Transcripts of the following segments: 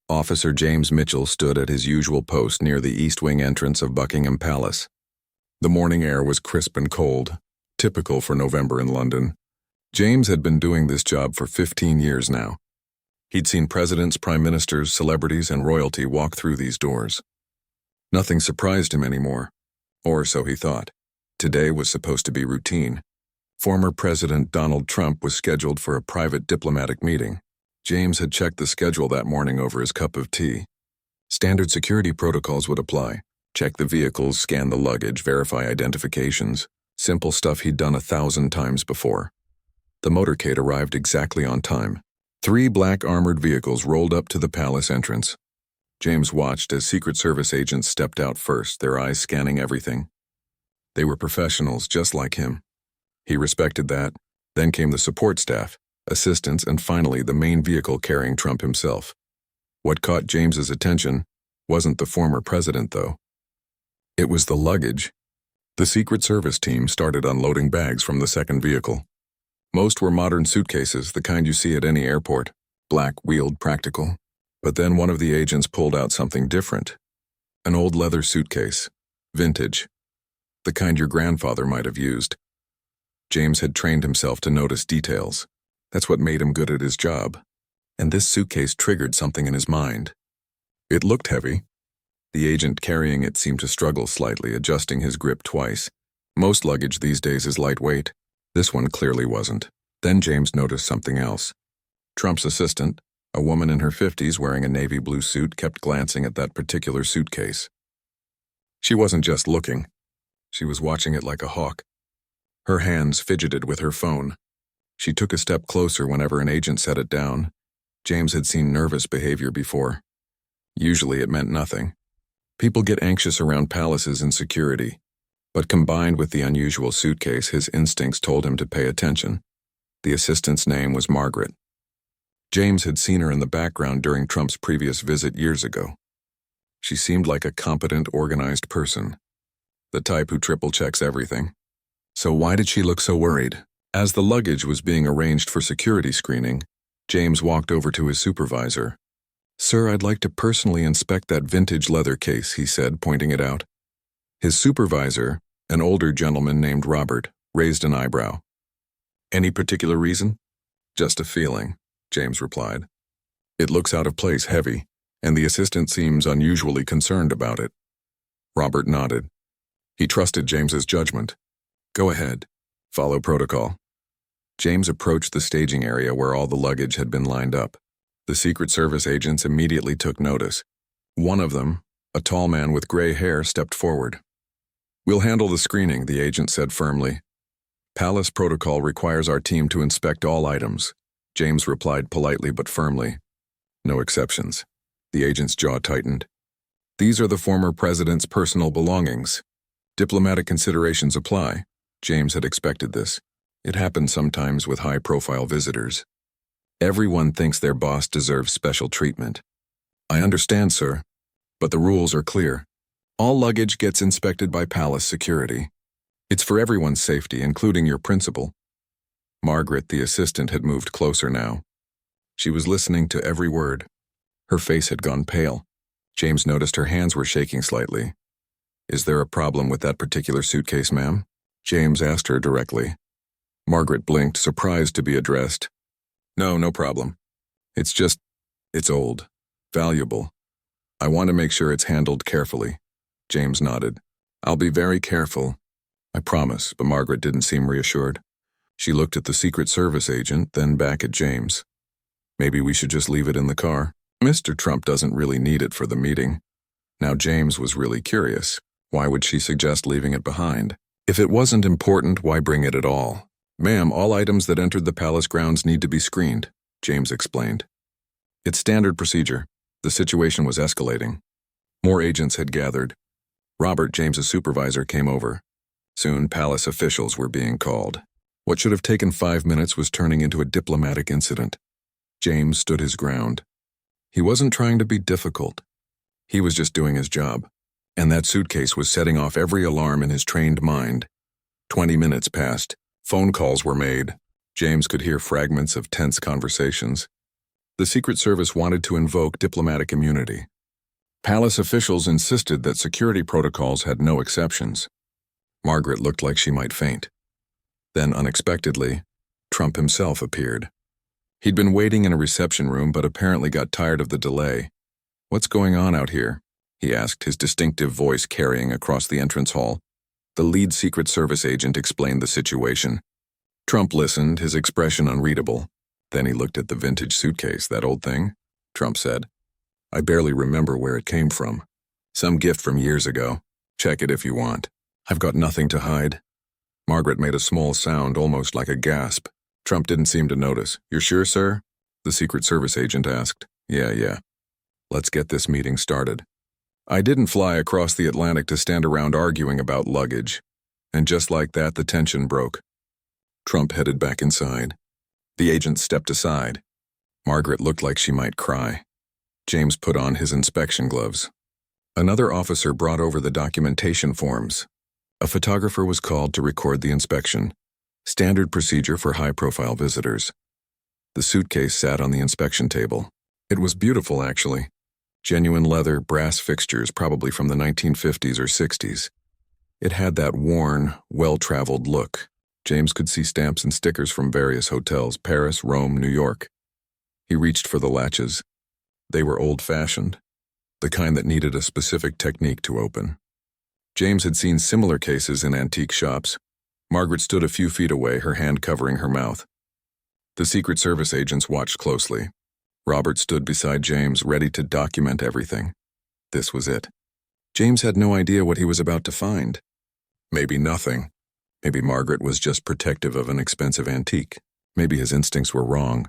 Officer James Mitchell stood at his usual post near the east wing entrance of Buckingham Palace. The morning air was crisp and cold, typical for November in London. James had been doing this job for 15 years now. He'd seen presidents, prime ministers, celebrities, and royalty walk through these doors. Nothing surprised him anymore, or so he thought. Today was supposed to be routine. Former President Donald Trump was scheduled for a private diplomatic meeting. James had checked the schedule that morning over his cup of tea. Standard security protocols would apply. Check the vehicles, scan the luggage, verify identifications. Simple stuff he'd done 1,000 times before. The motorcade arrived exactly on time. 3 black armored vehicles rolled up to the palace entrance. James watched as Secret Service agents stepped out first, their eyes scanning everything. They were professionals just like him. He respected that. Then came the support staff, assistants, and finally the main vehicle carrying Trump himself. What caught James's attention wasn't the former president, though. It was the luggage. The Secret Service team started unloading bags from the second vehicle. Most were modern suitcases, the kind you see at any airport, black, wheeled, practical. But then one of the agents pulled out something different. An old leather suitcase, vintage, the kind your grandfather might have used. James had trained himself to notice details. That's what made him good at his job. And this suitcase triggered something in his mind. It looked heavy. The agent carrying it seemed to struggle slightly, adjusting his grip twice. Most luggage these days is lightweight. This one clearly wasn't. Then James noticed something else. Trump's assistant, a woman in her 50s wearing a navy blue suit, kept glancing at that particular suitcase. She wasn't just looking. She was watching it like a hawk. Her hands fidgeted with her phone. She took a step closer whenever an agent set it down. James had seen nervous behavior before. Usually it meant nothing. People get anxious around palaces and security. But combined with the unusual suitcase, his instincts told him to pay attention. The assistant's name was Margaret. James had seen her in the background during Trump's previous visit years ago. She seemed like a competent, organized person. The type who triple-checks everything. So why did she look so worried? As the luggage was being arranged for security screening, James walked over to his supervisor. "Sir, I'd like to personally inspect that vintage leather case," he said, pointing it out. His supervisor, an older gentleman named Robert, raised an eyebrow. "Any particular reason?" "Just a feeling," James replied. "It looks out of place, heavy, and the assistant seems unusually concerned about it." Robert nodded. He trusted James's judgment. "Go ahead. Follow protocol." James approached the staging area where all the luggage had been lined up. The Secret Service agents immediately took notice. One of them, a tall man with gray hair, stepped forward. "We'll handle the screening," the agent said firmly. "Palace protocol requires our team to inspect all items," James replied politely but firmly. "No exceptions." The agent's jaw tightened. "These are the former president's personal belongings. Diplomatic considerations apply." James had expected this. It happened sometimes with high-profile visitors. Everyone thinks their boss deserves special treatment. "I understand, sir, but the rules are clear. All luggage gets inspected by palace security. It's for everyone's safety, including your principal." Margaret, the assistant, had moved closer now. She was listening to every word. Her face had gone pale. James noticed her hands were shaking slightly. "Is there a problem with that particular suitcase, ma'am?" James asked her directly. Margaret blinked, surprised to be addressed. No problem. It's old, valuable. I want to make sure it's handled carefully." James nodded. "I'll be very careful. I promise," but Margaret didn't seem reassured. She looked at the Secret Service agent, then back at James. "Maybe we should just leave it in the car. Mr. Trump doesn't really need it for the meeting." Now James was really curious. Why would she suggest leaving it behind? If it wasn't important, why bring it at all? "Ma'am, all items that entered the palace grounds need to be screened," James explained. "It's standard procedure." The situation was escalating. More agents had gathered. Robert, James's supervisor, came over. Soon, palace officials were being called. What should have taken 5 minutes was turning into a diplomatic incident. James stood his ground. He wasn't trying to be difficult. He was just doing his job. And that suitcase was setting off every alarm in his trained mind. 20 minutes passed. Phone calls were made. James could hear fragments of tense conversations. The Secret Service wanted to invoke diplomatic immunity. Palace officials insisted that security protocols had no exceptions. Margaret looked like she might faint. Then, unexpectedly, Trump himself appeared. He'd been waiting in a reception room but apparently got tired of the delay. "What's going on out here?" he asked, his distinctive voice carrying across the entrance hall. The lead Secret Service agent explained the situation. Trump listened, his expression unreadable. Then he looked at the vintage suitcase. "That old thing?" Trump said. "I barely remember where it came from. Some gift from years ago. Check it if you want. I've got nothing to hide." Margaret made a small sound, almost like a gasp. Trump didn't seem to notice. "You're sure, sir?" the Secret Service agent asked. Yeah. Let's get this meeting started. I didn't fly across the Atlantic to stand around arguing about luggage." And just like that, the tension broke. Trump headed back inside. The agent stepped aside. Margaret looked like she might cry. James put on his inspection gloves. Another officer brought over the documentation forms. A photographer was called to record the inspection. Standard procedure for high-profile visitors. The suitcase sat on the inspection table. It was beautiful, actually. Genuine leather, brass fixtures, probably from the 1950s or 60s. It had that worn, well-traveled look. James could see stamps and stickers from various hotels: Paris, Rome, New York. He reached for the latches. They were old-fashioned, the kind that needed a specific technique to open. James had seen similar cases in antique shops. Margaret stood a few feet away, her hand covering her mouth. The Secret Service agents watched closely. Robert stood beside James, ready to document everything. This was it. James had no idea what he was about to find. Maybe nothing. Maybe Margaret was just protective of an expensive antique. Maybe his instincts were wrong.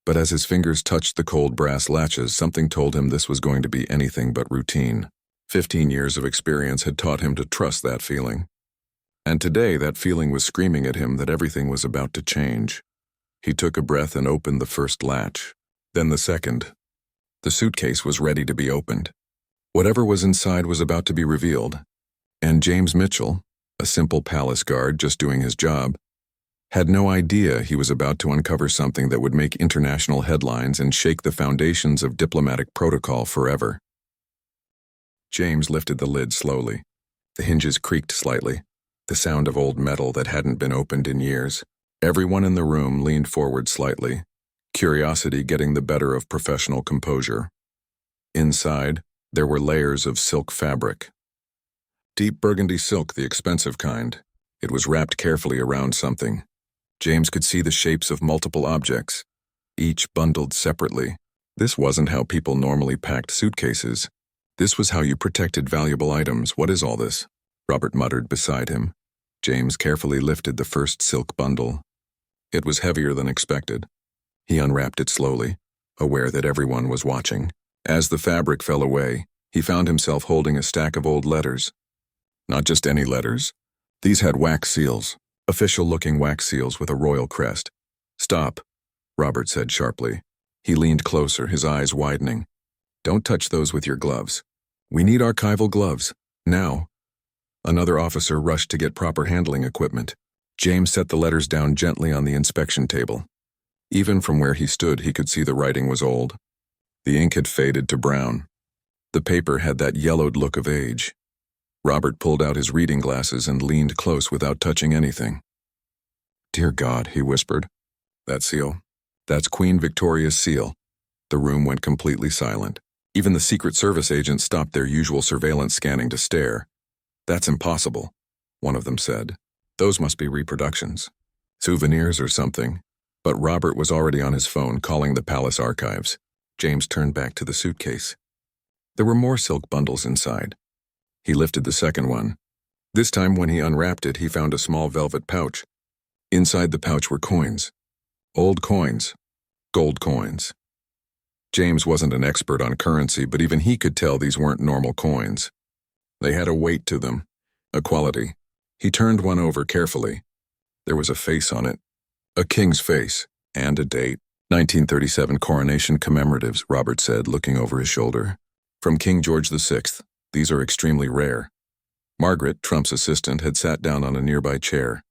But as his fingers touched the cold brass latches, something told him this was going to be anything but routine. 15 years of experience had taught him to trust that feeling. And today, that feeling was screaming at him that everything was about to change. He took a breath and opened the first latch. Then the second. The suitcase was ready to be opened. Whatever was inside was about to be revealed. And James Mitchell, a simple palace guard just doing his job, had no idea he was about to uncover something that would make international headlines and shake the foundations of diplomatic protocol forever. James lifted the lid slowly. The hinges creaked slightly, the sound of old metal that hadn't been opened in years. Everyone in the room leaned forward slightly, curiosity getting the better of professional composure. Inside, there were layers of silk fabric. Deep burgundy silk, the expensive kind. It was wrapped carefully around something. James could see the shapes of multiple objects, each bundled separately. This wasn't how people normally packed suitcases. This was how you protected valuable items. "What is all this?" Robert muttered beside him. James carefully lifted the first silk bundle. It was heavier than expected. He unwrapped it slowly, aware that everyone was watching. As the fabric fell away, he found himself holding a stack of old letters. Not just any letters. These had wax seals, official-looking wax seals with a royal crest. "Stop," Robert said sharply. He leaned closer, his eyes widening. "Don't touch those with your gloves. We need archival gloves. Now." Another officer rushed to get proper handling equipment. James set the letters down gently on the inspection table. Even from where he stood, he could see the writing was old. The ink had faded to brown. The paper had that yellowed look of age. Robert pulled out his reading glasses and leaned close without touching anything. "Dear God," he whispered. "That seal. That's Queen Victoria's seal." The room went completely silent. Even the Secret Service agents stopped their usual surveillance scanning to stare. "That's impossible," one of them said. "Those must be reproductions. Souvenirs or something." But Robert was already on his phone calling the palace archives. James turned back to the suitcase. There were more silk bundles inside. He lifted the second one. This time when he unwrapped it, he found a small velvet pouch. Inside the pouch were coins. Old coins. Gold coins. James wasn't an expert on currency, but even he could tell these weren't normal coins. They had a weight to them, a quality. He turned one over carefully. There was a face on it. A king's face, and a date. 1937 coronation commemoratives, Robert said, looking over his shoulder. From King George VI. These are extremely rare. Margaret, Trump's assistant, had sat down on a nearby chair.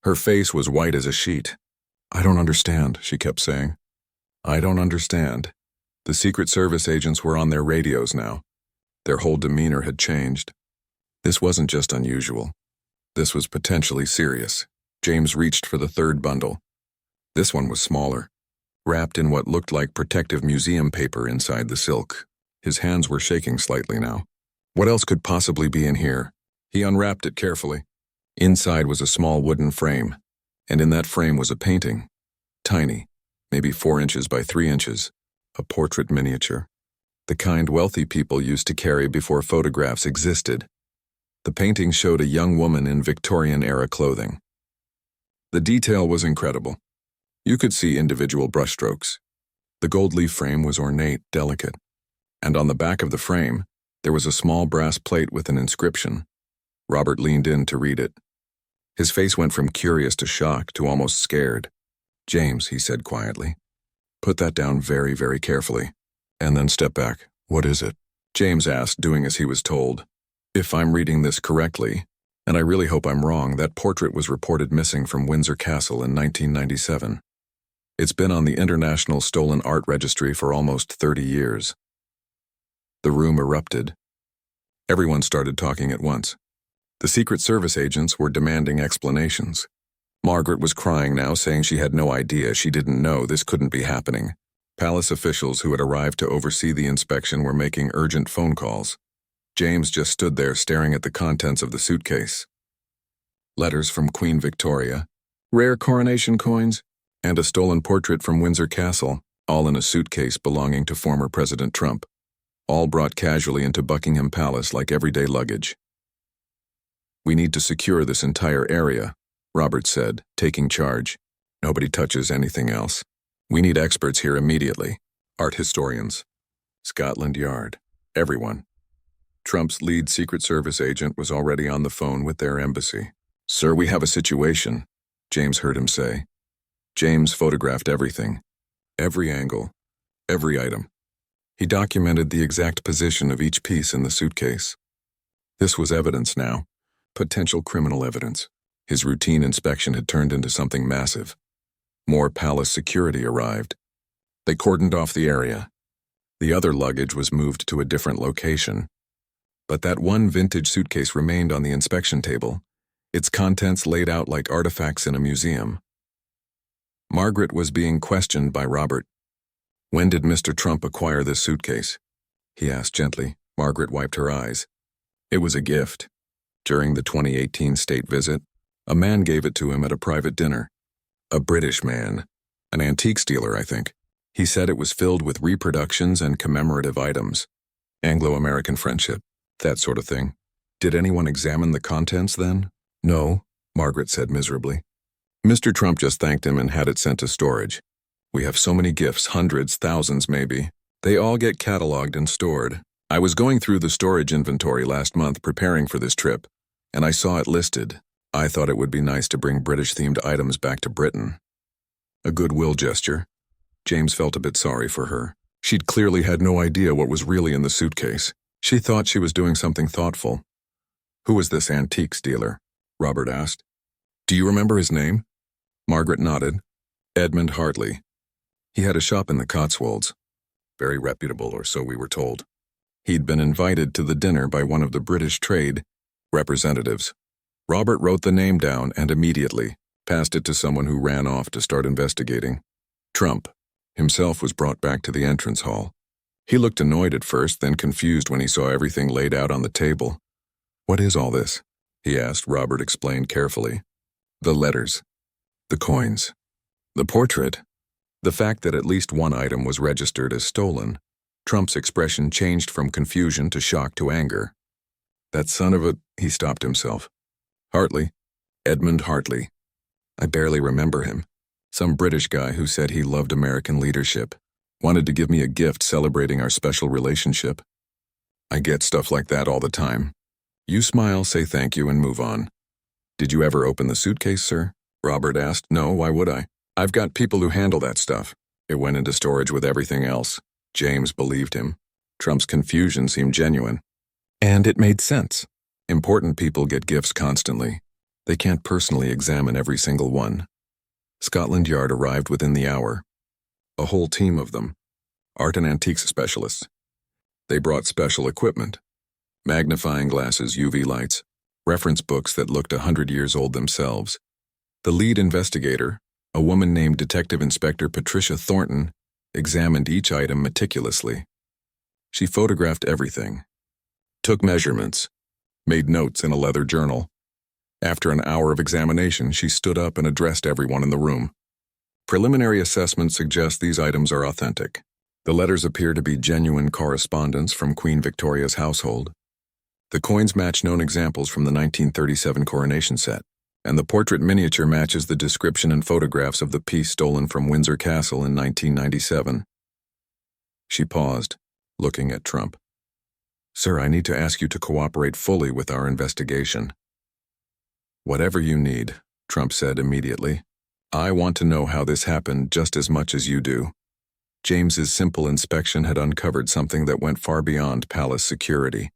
Her face was white as a sheet. "I don't understand," she kept saying. I don't understand. The Secret Service agents were on their radios now. Their whole demeanor had changed. This wasn't just unusual. This was potentially serious. James reached for the third bundle. This one was smaller, wrapped in what looked like protective museum paper inside the silk. His hands were shaking slightly now. What else could possibly be in here? He unwrapped it carefully. Inside was a small wooden frame, and in that frame was a painting. Tiny, maybe 4 inches by 3 inches. A portrait miniature. The kind wealthy people used to carry before photographs existed. The painting showed a young woman in Victorian-era clothing. The detail was incredible. You could see individual brushstrokes. The gold leaf frame was ornate, delicate. And on the back of the frame, there was a small brass plate with an inscription. Robert leaned in to read it. His face went from curious to shocked to almost scared. "James," he said quietly, "put that down very, very carefully. And then step back. What is it?" James asked, doing as he was told. "If I'm reading this correctly, and I really hope I'm wrong, that portrait was reported missing from Windsor Castle in 1997. It's been on the International Stolen Art Registry for almost 30 years. The room erupted. Everyone started talking at once. The Secret Service agents were demanding explanations. Margaret was crying now, saying she had no idea, she didn't know, this couldn't be happening. Palace officials who had arrived to oversee the inspection were making urgent phone calls. James just stood there staring at the contents of the suitcase. Letters from Queen Victoria, rare coronation coins, and a stolen portrait from Windsor Castle, all in a suitcase belonging to former President Trump, all brought casually into Buckingham Palace like everyday luggage. "We need to secure this entire area," Robert said, taking charge. "Nobody touches anything else. We need experts here immediately. Art historians, Scotland Yard, everyone." Trump's lead Secret Service agent was already on the phone with their embassy. "Sir, we have a situation," James heard him say. James photographed everything, every angle, every item. He documented the exact position of each piece in the suitcase. This was evidence now, potential criminal evidence. His routine inspection had turned into something massive. More palace security arrived. They cordoned off the area. The other luggage was moved to a different location. But that one vintage suitcase remained on the inspection table, its contents laid out like artifacts in a museum. Margaret was being questioned by Robert. "When did Mr. Trump acquire this suitcase?" he asked gently. Margaret wiped her eyes. "It was a gift. During the 2018 state visit, a man gave it to him at a private dinner. A British man. An antiques dealer, I think. He said it was filled with reproductions and commemorative items. Anglo-American friendship, that sort of thing. Did anyone examine the contents then?" "No," Margaret said miserably. "Mr. Trump just thanked him and had it sent to storage. We have so many gifts, hundreds, thousands maybe. They all get cataloged and stored. I was going through the storage inventory last month preparing for this trip, and I saw it listed. I thought it would be nice to bring British-themed items back to Britain." A goodwill gesture. James felt a bit sorry for her. She'd clearly had no idea what was really in the suitcase. She thought she was doing something thoughtful. "Who was this antiques dealer?" Robert asked. "Do you remember his name?" Margaret nodded. "Edmund Hartley. He had a shop in the Cotswolds. Very reputable, or so we were told. He'd been invited to the dinner by one of the British trade representatives." Robert wrote the name down and immediately passed it to someone who ran off to start investigating. Trump himself was brought back to the entrance hall. He looked annoyed at first, then confused when he saw everything laid out on the table. "What is all this?" he asked. Robert explained carefully. "The letters. The coins. The portrait. The fact that at least one item was registered as stolen." Trump's expression changed from confusion to shock to anger. "That son of a—" he stopped himself. "Hartley. Edmund Hartley. I barely remember him. Some British guy who said he loved American leadership. Wanted to give me a gift celebrating our special relationship. I get stuff like that all the time. You smile, say thank you, and move on." "Did you ever open the suitcase, sir?" Robert asked. "No, why would I? I've got people who handle that stuff. It went into storage with everything else." James believed him. Trump's confusion seemed genuine. And it made sense. Important people get gifts constantly. They can't personally examine every single one. Scotland Yard arrived within the hour. A whole team of them. Art and antiques specialists. They brought special equipment. Magnifying glasses, UV lights, reference books that looked 100 years old themselves. The lead investigator, a woman named Detective Inspector Patricia Thornton, examined each item meticulously. She photographed everything, took measurements, made notes in a leather journal. After an hour of examination, she stood up and addressed everyone in the room. Preliminary assessment suggests these items are authentic. The letters appear to be genuine correspondence from Queen Victoria's household. The coins match known examples from the 1937 coronation set, and the portrait miniature matches the description and photographs of the piece stolen from Windsor Castle in 1997. She paused, looking at Trump. "Sir, I need to ask you to cooperate fully with our investigation." "Whatever you need," Trump said immediately. "I want to know how this happened just as much as you do." James's simple inspection had uncovered something that went far beyond palace security.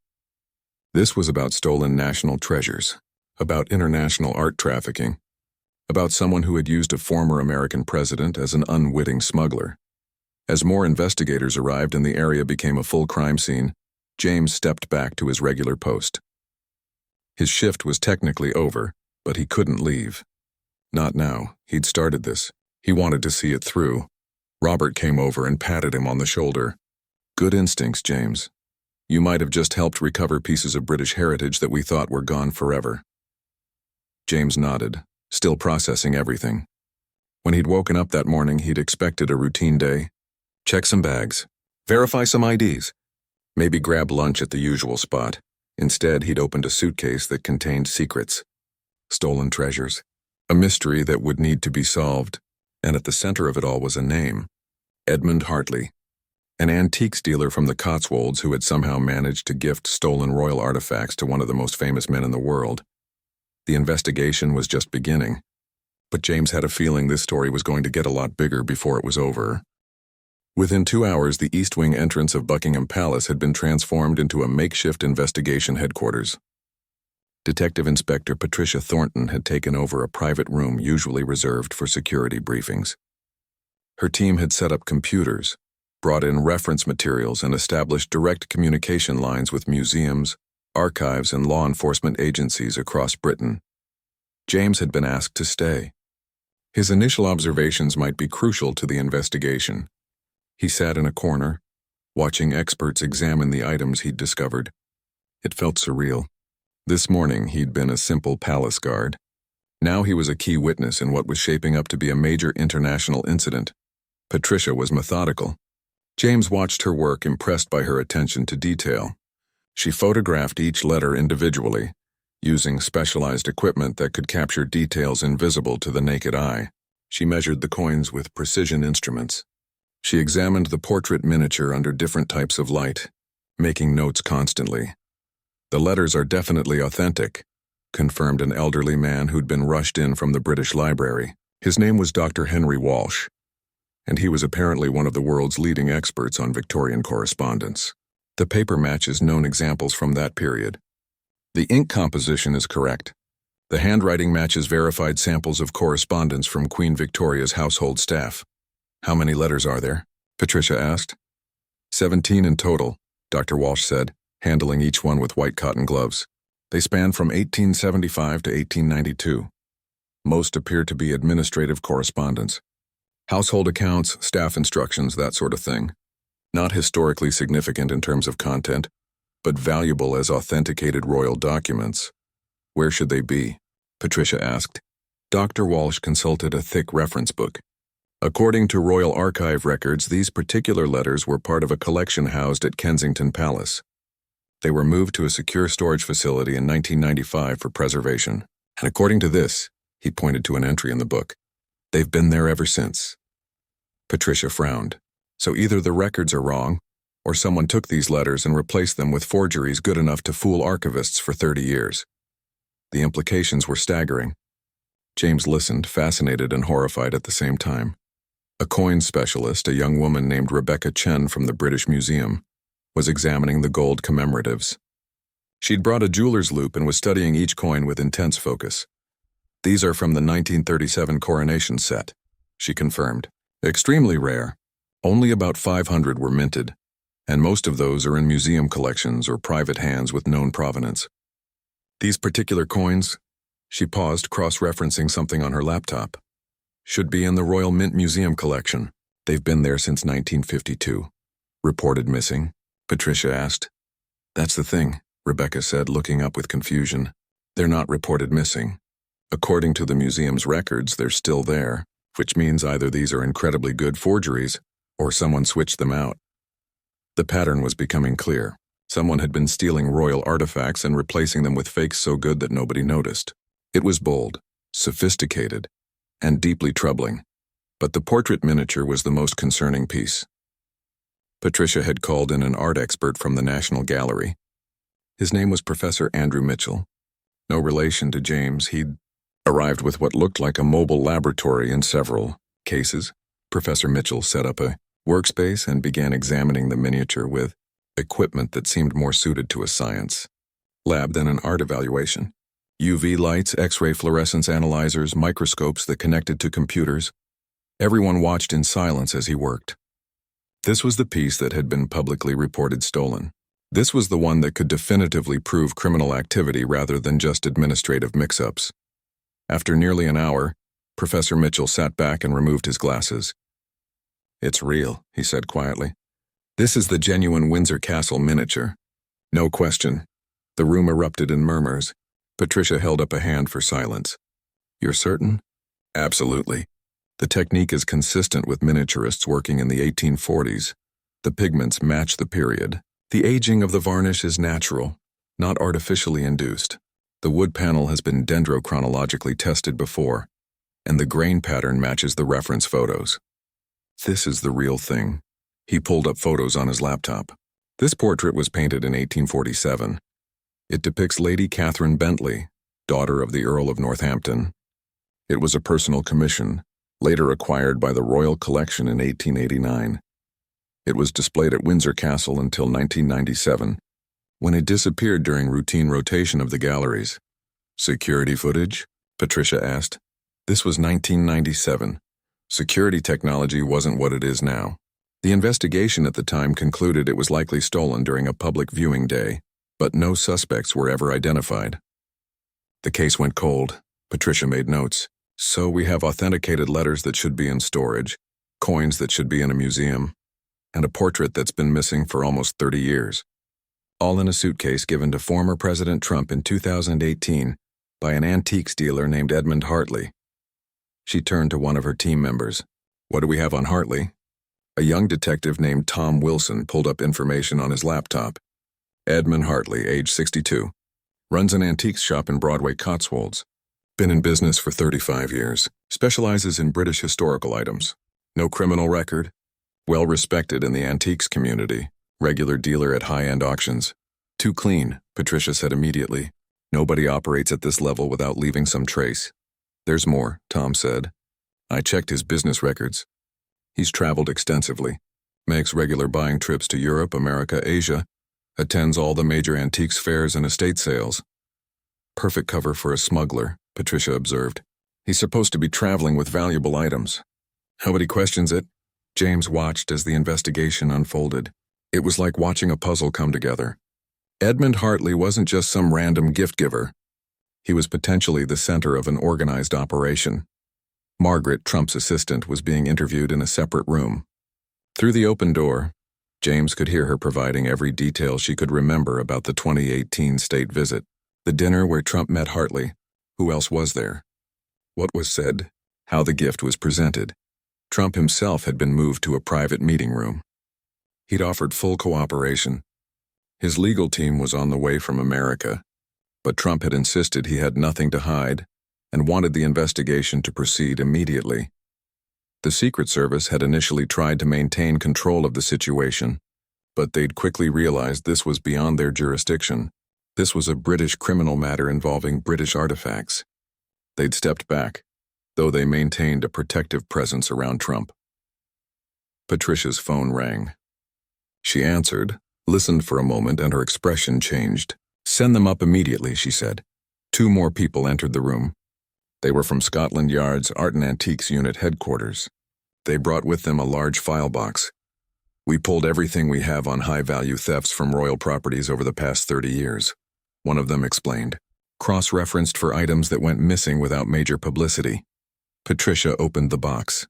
This was about stolen national treasures, about international art trafficking, about someone who had used a former American president as an unwitting smuggler. As more investigators arrived and the area became a full crime scene, James stepped back to his regular post. His shift was technically over, but he couldn't leave. Not now. He'd started this. He wanted to see it through. Robert came over and patted him on the shoulder. "Good instincts, James. You might have just helped recover pieces of British heritage that we thought were gone forever." James nodded, still processing everything. When he'd woken up that morning, he'd expected a routine day. Check some bags, verify some IDs, maybe grab lunch at the usual spot. Instead, he'd opened a suitcase that contained secrets, stolen treasures, a mystery that would need to be solved, and at the center of it all was a name: Edmund Hartley, an antiques dealer from the Cotswolds who had somehow managed to gift stolen royal artifacts to one of the most famous men in the world. The investigation was just beginning, but James had a feeling this story was going to get a lot bigger before it was over. Within 2 hours, the East Wing entrance of Buckingham Palace had been transformed into a makeshift investigation headquarters. Detective Inspector Patricia Thornton had taken over a private room usually reserved for security briefings. Her team had set up computers, brought in reference materials, and established direct communication lines with museums, archives, and law enforcement agencies across Britain. James had been asked to stay. His initial observations might be crucial to the investigation. He sat in a corner, watching experts examine the items he'd discovered. It felt surreal. This morning, he'd been a simple palace guard. Now he was a key witness in what was shaping up to be a major international incident. Patricia was methodical. James watched her work, impressed by her attention to detail. She photographed each letter individually, using specialized equipment that could capture details invisible to the naked eye. She measured the coins with precision instruments. She examined the portrait miniature under different types of light, making notes constantly. "The letters are definitely authentic," confirmed an elderly man who'd been rushed in from the British Library. His name was Dr. Henry Walsh, and he was apparently one of the world's leading experts on Victorian correspondence. The paper matches known examples from that period. The ink composition is correct. The handwriting matches verified samples of correspondence from Queen Victoria's household staff. "How many letters are there?" Patricia asked. 17 in total, Dr. Walsh said, handling each one with white cotton gloves. They span from 1875 to 1892. Most appear to be administrative correspondence. Household accounts, staff instructions, that sort of thing. Not historically significant in terms of content, but valuable as authenticated royal documents. "Where should they be?" Patricia asked. Dr. Walsh consulted a thick reference book. According to Royal Archive records, these particular letters were part of a collection housed at Kensington Palace. They were moved to a secure storage facility in 1995 for preservation. And according to this, he pointed to an entry in the book, they've been there ever since. Patricia frowned. So either the records are wrong, or someone took these letters and replaced them with forgeries good enough to fool archivists for 30 years. The implications were staggering. James listened, fascinated and horrified at the same time. A coin specialist, a young woman named Rebecca Chen from the British Museum, was examining the gold commemoratives. She'd brought a jeweler's loupe and was studying each coin with intense focus. "These are from the 1937 coronation set," she confirmed. "Extremely rare. Only about 500 were minted, and most of those are in museum collections or private hands with known provenance. These particular coins, she paused, cross-referencing something on her laptop, should be in the Royal Mint Museum collection. They've been there since 1952. Reported missing? Patricia asked. That's the thing, Rebecca said, looking up with confusion. They're not reported missing. According to the museum's records, they're still there, which means either these are incredibly good forgeries or someone switched them out. The pattern was becoming clear. Someone had been stealing royal artifacts and replacing them with fakes so good that nobody noticed. It was bold, sophisticated, and deeply troubling. But the portrait miniature was the most concerning piece. Patricia had called in an art expert from the National Gallery. His name was Professor Andrew Mitchell. No relation to James, he'd arrived with what looked like a mobile laboratory in several cases. Professor Mitchell set up a workspace and began examining the miniature with equipment that seemed more suited to a science lab than an art evaluation. UV lights, X-ray fluorescence analyzers, microscopes that connected to computers. Everyone watched in silence as he worked. This was the piece that had been publicly reported stolen. This was the one that could definitively prove criminal activity rather than just administrative mix-ups. After nearly an hour, Professor Mitchell sat back and removed his glasses. It's real, he said quietly. This is the genuine Windsor Castle miniature. No question. The room erupted in murmurs. Patricia held up a hand for silence. You're certain? Absolutely. The technique is consistent with miniaturists working in the 1840s. The pigments match the period. The aging of the varnish is natural, not artificially induced. The wood panel has been dendrochronologically tested before, and the grain pattern matches the reference photos. This is the real thing. He pulled up photos on his laptop. This portrait was painted in 1847. It depicts Lady Catherine Bentley, daughter of the Earl of Northampton. It was a personal commission, later acquired by the Royal Collection in 1889. It was displayed at Windsor Castle until 1997, when it disappeared during routine rotation of the galleries. Security footage? Patricia asked. This was 1997. Security technology wasn't what it is now. The investigation at the time concluded it was likely stolen during a public viewing day, but no suspects were ever identified. The case went cold. Patricia made notes. So we have authenticated letters that should be in storage, coins that should be in a museum, and a portrait that's been missing for almost 30 years. All in a suitcase given to former President Trump in 2018 by an antiques dealer named Edmund Hartley. She turned to one of her team members. What do we have on Hartley? A young detective named Tom Wilson pulled up information on his laptop. Edmund Hartley, age 62. Runs an antiques shop in Broadway, Cotswolds. Been in business for 35 years. Specializes in British historical items. No criminal record. Well respected in the antiques community. Regular dealer at high-end auctions. Too clean, Patricia said immediately. Nobody operates at this level without leaving some trace. There's more, Tom said. I checked his business records. He's traveled extensively. Makes regular buying trips to Europe, America, Asia. Attends all the major antiques fairs and estate sales. Perfect cover for a smuggler, Patricia observed. He's supposed to be traveling with valuable items. Nobody questions it. James watched as the investigation unfolded. It was like watching a puzzle come together. Edmund Hartley wasn't just some random gift giver. He was potentially the center of an organized operation. Margaret, Trump's assistant, was being interviewed in a separate room. Through the open door, James could hear her providing every detail she could remember about the 2018 state visit. The dinner where Trump met Hartley. Who else was there? What was said? How the gift was presented. Trump himself had been moved to a private meeting room. He'd offered full cooperation. His legal team was on the way from America, but Trump had insisted he had nothing to hide and wanted the investigation to proceed immediately. The Secret Service had initially tried to maintain control of the situation, but they'd quickly realized this was beyond their jurisdiction. This was a British criminal matter involving British artifacts. They'd stepped back, though they maintained a protective presence around Trump. Patricia's phone rang. She answered, listened for a moment, and her expression changed. "Send them up immediately," she said. 2 more people entered the room. They were from Scotland Yard's Art and Antiques Unit headquarters. They brought with them a large file box. We pulled everything we have on high-value thefts from royal properties over the past 30 years, one of them explained. Cross-referenced for items that went missing without major publicity. Patricia opened the box.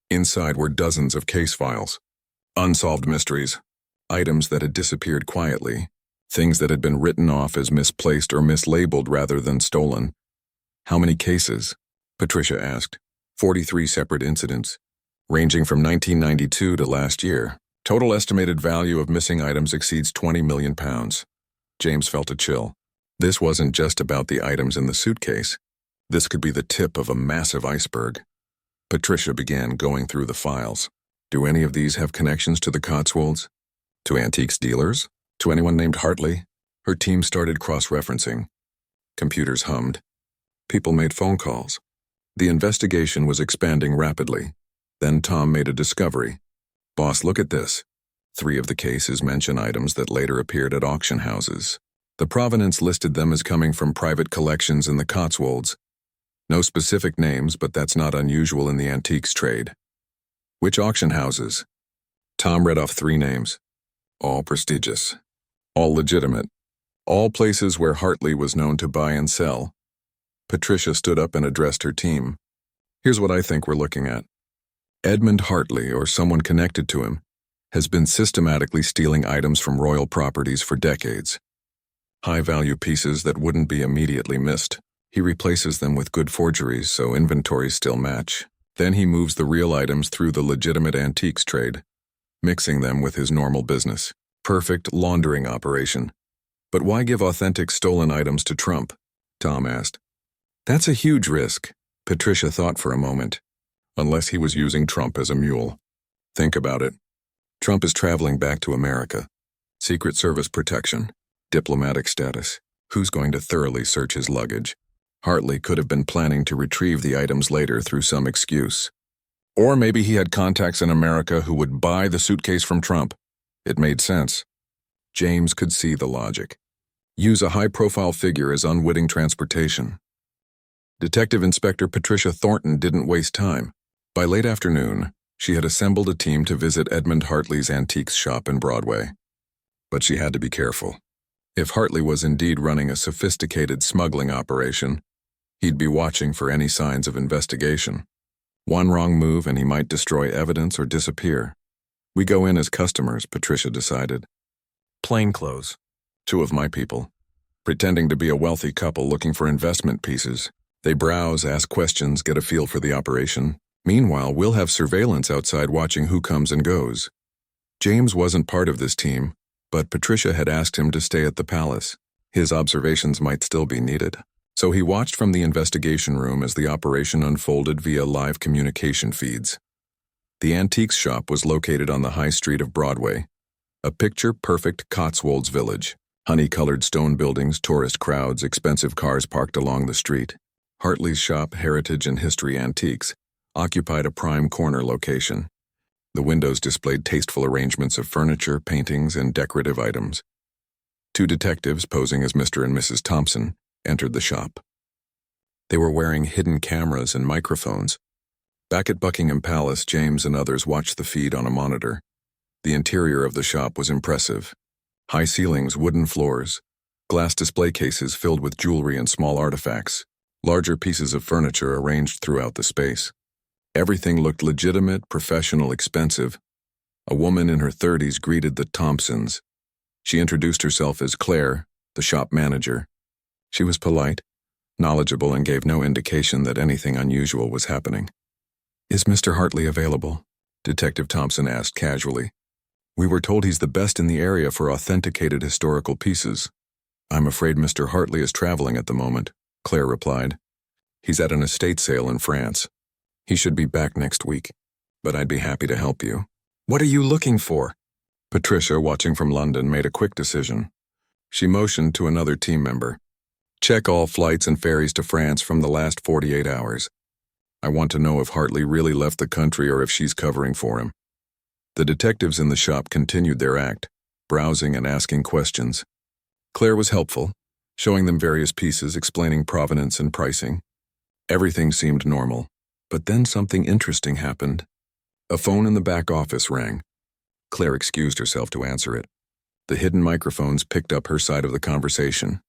Inside were dozens of case files. Unsolved mysteries. Items that had disappeared quietly. Things that had been written off as misplaced or mislabeled rather than stolen. How many cases? Patricia asked. 43 separate incidents, ranging from 1992 to last year. Total estimated value of missing items exceeds £20 million. James felt a chill. This wasn't just about the items in the suitcase. This could be the tip of a massive iceberg. Patricia began going through the files. Do any of these have connections to the Cotswolds? To antiques dealers? To anyone named Hartley? Her team started cross-referencing. Computers hummed. People made phone calls. The investigation was expanding rapidly. Then Tom made a discovery. Boss, look at this. 3 of the cases mention items that later appeared at auction houses. The provenance listed them as coming from private collections in the Cotswolds. No specific names, but that's not unusual in the antiques trade. Which auction houses? Tom read off 3 names. All prestigious. All legitimate. All places where Hartley was known to buy and sell. Patricia stood up and addressed her team. Here's what I think we're looking at. Edmund Hartley, or someone connected to him, has been systematically stealing items from royal properties for decades. High-value pieces that wouldn't be immediately missed. He replaces them with good forgeries so inventories still match. Then he moves the real items through the legitimate antiques trade, mixing them with his normal business. Perfect laundering operation. But why give authentic stolen items to Trump? Tom asked. That's a huge risk, Patricia thought for a moment. Unless he was using Trump as a mule. Think about it. Trump is traveling back to America. Secret Service protection. Diplomatic status. Who's going to thoroughly search his luggage? Hartley could have been planning to retrieve the items later through some excuse. Or maybe he had contacts in America who would buy the suitcase from Trump. It made sense. James could see the logic. Use a high-profile figure as unwitting transportation. Detective Inspector Patricia Thornton didn't waste time. By late afternoon, she had assembled a team to visit Edmund Hartley's antiques shop in Broadway. But she had to be careful. If Hartley was indeed running a sophisticated smuggling operation, he'd be watching for any signs of investigation. One wrong move and he might destroy evidence or disappear. We go in as customers, Patricia decided. Plainclothes. 2 of my people. Pretending to be a wealthy couple looking for investment pieces. They browse, ask questions, get a feel for the operation. Meanwhile, we'll have surveillance outside watching who comes and goes. James wasn't part of this team, but Patricia had asked him to stay at the palace. His observations might still be needed. So he watched from the investigation room as the operation unfolded via live communication feeds. The antiques shop was located on the high street of Broadway, a picture-perfect Cotswolds village. Honey-colored stone buildings, tourist crowds, expensive cars parked along the street. Hartley's shop, Heritage and History Antiques, occupied a prime corner location. The windows displayed tasteful arrangements of furniture, paintings, and decorative items. 2 detectives, posing as Mr. and Mrs. Thompson, entered the shop. They were wearing hidden cameras and microphones. Back at Buckingham Palace, James and others watched the feed on a monitor. The interior of the shop was impressive. High ceilings, wooden floors, glass display cases filled with jewelry and small artifacts, larger pieces of furniture arranged throughout the space. Everything looked legitimate, professional, expensive. A woman in her 30s greeted the Thompsons. She introduced herself as Claire, the shop manager. She was polite, knowledgeable, and gave no indication that anything unusual was happening. Is Mr. Hartley available? Detective Thompson asked casually. We were told he's the best in the area for authenticated historical pieces. I'm afraid Mr. Hartley is traveling at the moment, Claire replied. He's at an estate sale in France. He should be back next week, but I'd be happy to help you. What are you looking for? Patricia, watching from London, made a quick decision. She motioned to another team member. Check all flights and ferries to France from the last 48 hours. I want to know if Hartley really left the country or if she's covering for him. The detectives in the shop continued their act, browsing and asking questions. Claire was helpful, showing them various pieces, explaining provenance and pricing. Everything seemed normal, but then something interesting happened. A phone in the back office rang. Claire excused herself to answer it. The hidden microphones picked up her side of the conversation.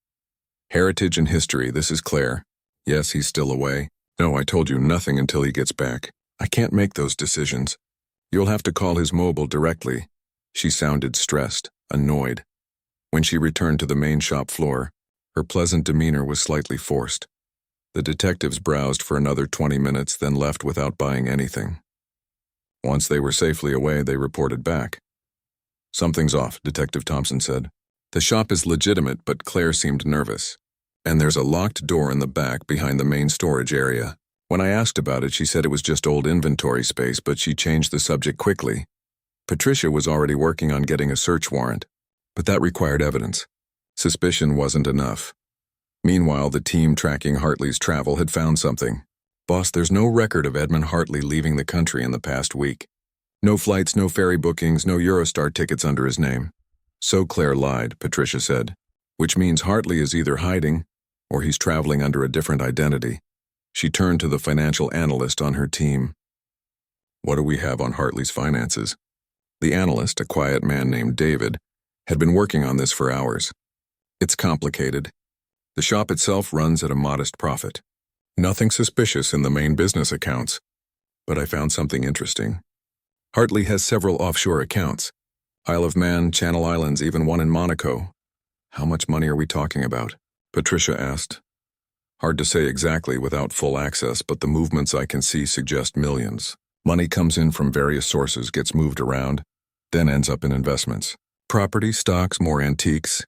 Heritage and History, this is Claire. Yes, he's still away. No, I told you nothing until he gets back. I can't make those decisions. You'll have to call his mobile directly. She sounded stressed, annoyed. When she returned to the main shop floor, her pleasant demeanor was slightly forced. The detectives browsed for another 20 minutes, then left without buying anything. Once they were safely away, they reported back. Something's off, Detective Thompson said. The shop is legitimate, but Claire seemed nervous. And there's a locked door in the back behind the main storage area. When I asked about it, she said it was just old inventory space, but she changed the subject quickly. Patricia was already working on getting a search warrant, but that required evidence. Suspicion wasn't enough. Meanwhile, the team tracking Hartley's travel had found something. Boss, there's no record of Edmund Hartley leaving the country in the past week. No flights, no ferry bookings, no Eurostar tickets under his name. So Claire lied, Patricia said, which means Hartley is either hiding or he's traveling under a different identity. She turned to the financial analyst on her team. What do we have on Hartley's finances? The analyst, a quiet man named David, had been working on this for hours. It's complicated. The shop itself runs at a modest profit. Nothing suspicious in the main business accounts. But I found something interesting. Hartley has several offshore accounts. Isle of Man, Channel Islands, even one in Monaco. How much money are we talking about? Patricia asked. Hard to say exactly without full access, but the movements I can see suggest millions. Money comes in from various sources, gets moved around, then ends up in investments. Property, stocks, more antiques.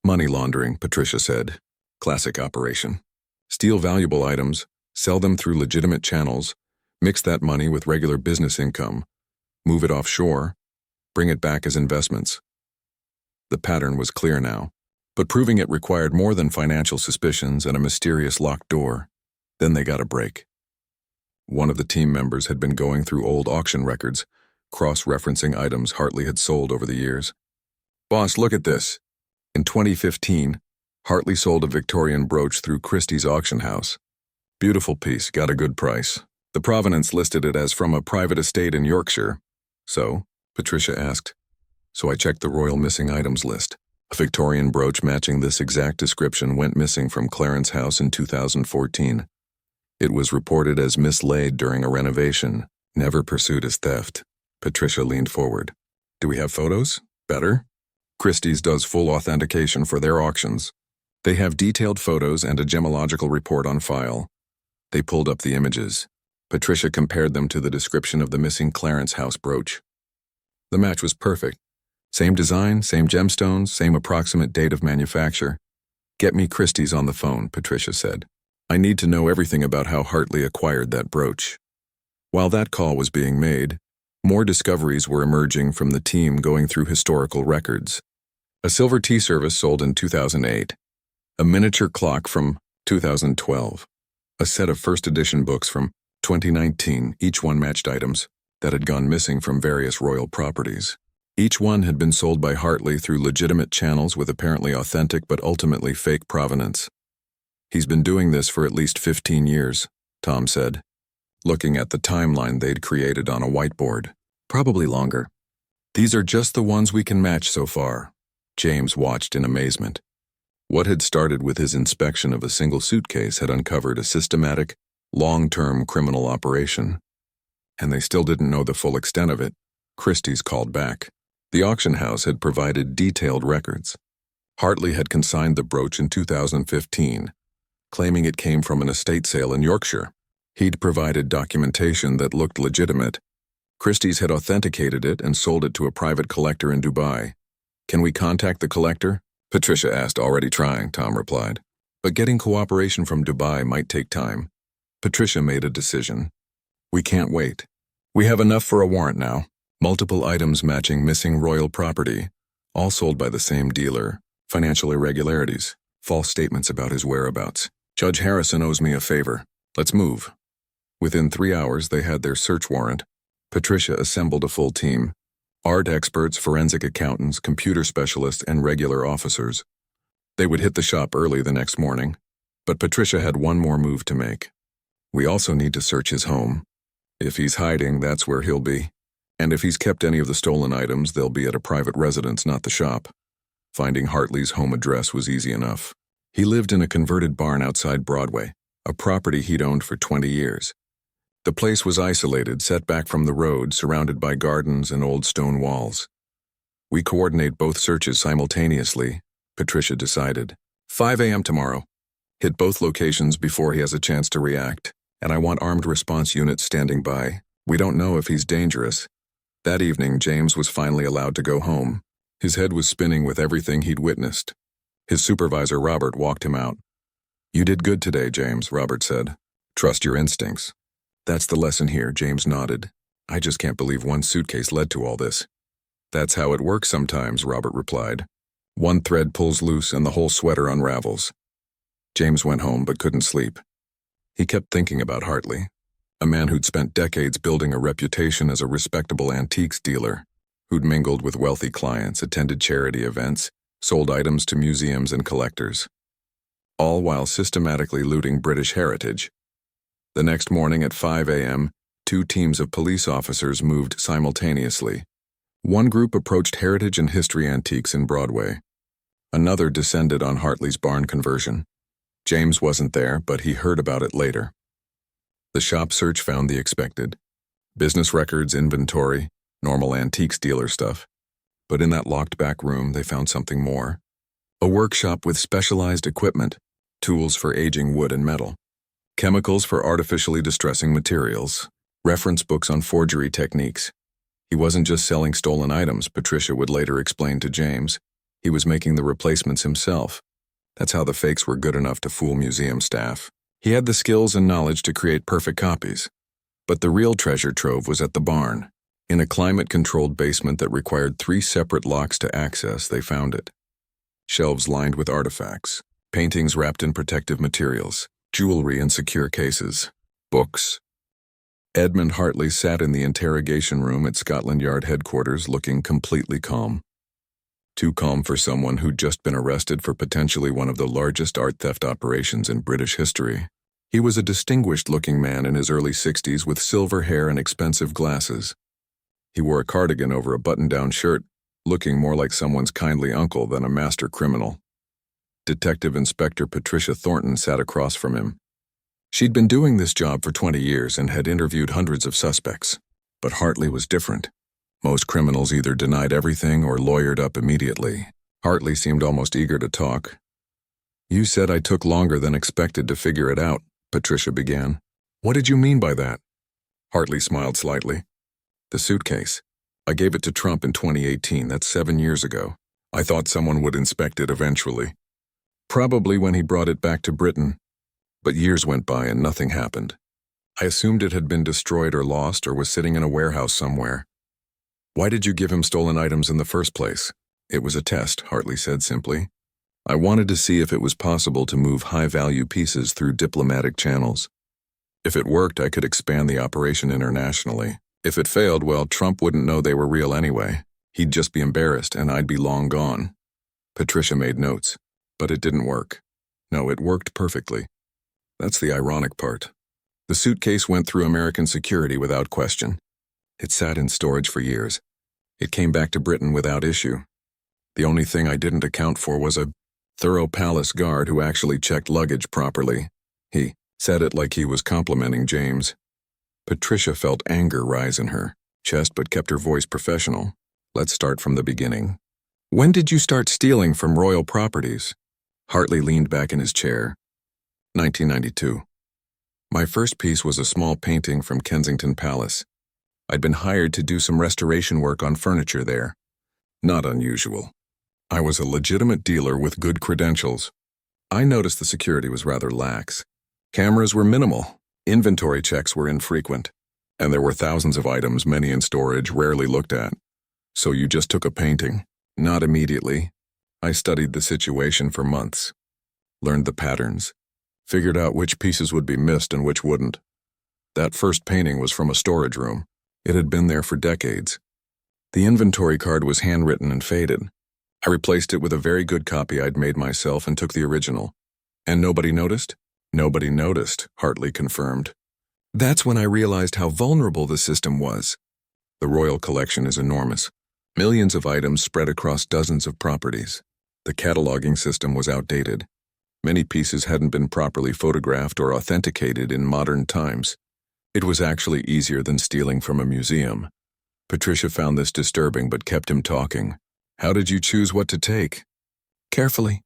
Money laundering, Patricia said. Classic operation. Steal valuable items, sell them through legitimate channels, mix that money with regular business income, move it offshore, bring it back as investments. The pattern was clear now, but proving it required more than financial suspicions and a mysterious locked door. Then they got a break. One of the team members had been going through old auction records, cross-referencing items Hartley had sold over the years. Boss, look at this. In 2015, Hartley sold a Victorian brooch through Christie's auction house. Beautiful piece, got a good price. The provenance listed it as from a private estate in Yorkshire. So, Patricia asked. So I checked the Royal Missing Items list. A Victorian brooch matching this exact description went missing from Clarence House in 2014. It was reported as mislaid during a renovation, never pursued as theft. Patricia leaned forward. Do we have photos? Better? Christie's does full authentication for their auctions. They have detailed photos and a gemological report on file. They pulled up the images. Patricia compared them to the description of the missing Clarence House brooch. The match was perfect. Same design, same gemstones, same approximate date of manufacture. Get me Christie's on the phone, Patricia said. I need to know everything about how Hartley acquired that brooch. While that call was being made, more discoveries were emerging from the team going through historical records. A silver tea service sold in 2008. A miniature clock from 2012. A set of first edition books from 2019, each one matched items that had gone missing from various royal properties. Each one had been sold by Hartley through legitimate channels with apparently authentic but ultimately fake provenance. He's been doing this for at least 15 years, Tom said, looking at the timeline they'd created on a whiteboard. Probably longer. These are just the ones we can match so far. James watched in amazement. What had started with his inspection of a single suitcase had uncovered a systematic, long-term criminal operation. And they still didn't know the full extent of it. Christie's called back. The auction house had provided detailed records. Hartley had consigned the brooch in 2015, claiming it came from an estate sale in Yorkshire. He'd provided documentation that looked legitimate. Christie's had authenticated it and sold it to a private collector in Dubai. Can we contact the collector? Patricia asked. Already trying, Tom replied. But getting cooperation from Dubai might take time. Patricia made a decision. We can't wait. We have enough for a warrant now. Multiple items matching missing royal property, all sold by the same dealer. Financial irregularities, false statements about his whereabouts. Judge Harrison owes me a favor. Let's move. Within 3 hours, they had their search warrant. Patricia assembled a full team. Art experts, forensic accountants, computer specialists, and regular officers. They would hit the shop early the next morning, but Patricia had one more move to make. We also need to search his home. If he's hiding, that's where he'll be. And if he's kept any of the stolen items, they'll be at a private residence, not the shop. Finding Hartley's home address was easy enough. He lived in a converted barn outside Broadway, a property he'd owned for 20 years. The place was isolated, set back from the road, surrounded by gardens and old stone walls. We coordinate both searches simultaneously, Patricia decided. 5 a.m. tomorrow. Hit both locations before he has a chance to react, and I want armed response units standing by. We don't know if he's dangerous. That evening, James was finally allowed to go home. His head was spinning with everything he'd witnessed. His supervisor, Robert, walked him out. "You did good today, James," Robert said. "Trust your instincts." "That's the lesson here," James nodded. "I just can't believe one suitcase led to all this." "That's how it works sometimes," Robert replied. "One thread pulls loose and the whole sweater unravels." James went home but couldn't sleep. He kept thinking about Hartley, a man who'd spent decades building a reputation as a respectable antiques dealer, who'd mingled with wealthy clients, attended charity events, sold items to museums and collectors, all while systematically looting British heritage. The next morning at 5 a.m., 2 teams of police officers moved simultaneously. One group approached heritage and history antiques in Broadway. Another descended on Hartley's barn conversion. James wasn't there, but he heard about it later. The shop search found the expected. Business records, inventory, normal antiques dealer stuff. But in that locked back room, they found something more. A workshop with specialized equipment, tools for aging wood and metal, chemicals for artificially distressing materials, reference books on forgery techniques. He wasn't just selling stolen items, Patricia would later explain to James. He was making the replacements himself. That's how the fakes were good enough to fool museum staff. He had the skills and knowledge to create perfect copies. But the real treasure trove was at the barn. In a climate-controlled basement that required 3 separate locks to access, they found it. Shelves lined with artifacts, paintings wrapped in protective materials, jewelry in secure cases, books. Edmund Hartley sat in the interrogation room at Scotland Yard headquarters looking completely calm. Too calm for someone who'd just been arrested for potentially one of the largest art theft operations in British history. He was a distinguished-looking man in his early 60s with silver hair and expensive glasses. He wore a cardigan over a button-down shirt, looking more like someone's kindly uncle than a master criminal. Detective Inspector Patricia Thornton sat across from him. She'd been doing this job for 20 years and had interviewed hundreds of suspects. But Hartley was different. Most criminals either denied everything or lawyered up immediately. Hartley seemed almost eager to talk. "You said I took longer than expected to figure it out," Patricia began. "What did you mean by that?" Hartley smiled slightly. "The suitcase. I gave it to Trump in 2018, that's 7 years ago. I thought someone would inspect it eventually. Probably when he brought it back to Britain. But years went by and nothing happened. I assumed it had been destroyed or lost or was sitting in a warehouse somewhere." "Why did you give him stolen items in the first place?" "It was a test," Hartley said simply. "I wanted to see if it was possible to move high-value pieces through diplomatic channels. If it worked, I could expand the operation internationally. If it failed, well, Trump wouldn't know they were real anyway. He'd just be embarrassed, and I'd be long gone." Patricia made notes. "But it didn't work." "No, it worked perfectly. That's the ironic part. The suitcase went through American security without question. It sat in storage for years. It came back to Britain without issue. The only thing I didn't account for was a thorough palace guard who actually checked luggage properly." He said it like he was complimenting James. Patricia felt anger rise in her chest but kept her voice professional. "Let's start from the beginning. When did you start stealing from royal properties?" Hartley leaned back in his chair. 1992. My first piece was a small painting from Kensington Palace. I'd been hired to do some restoration work on furniture there. Not unusual. I was a legitimate dealer with good credentials. I noticed the security was rather lax. Cameras were minimal, inventory checks were infrequent, and there were thousands of items, many in storage, rarely looked at. "So you just took a painting?" "Not immediately. I studied the situation for months. Learned the patterns. Figured out which pieces would be missed and which wouldn't. That first painting was from a storage room. It had been there for decades. The inventory card was handwritten and faded. I replaced it with a very good copy I'd made myself and took the original. And nobody noticed?" "Nobody noticed," Hartley confirmed. "That's when I realized how vulnerable the system was. The royal collection is enormous. Millions of items spread across dozens of properties. The cataloging system was outdated. Many pieces hadn't been properly photographed or authenticated in modern times. It was actually easier than stealing from a museum. Patricia found this disturbing but kept him talking. How did you choose what to take? Carefully.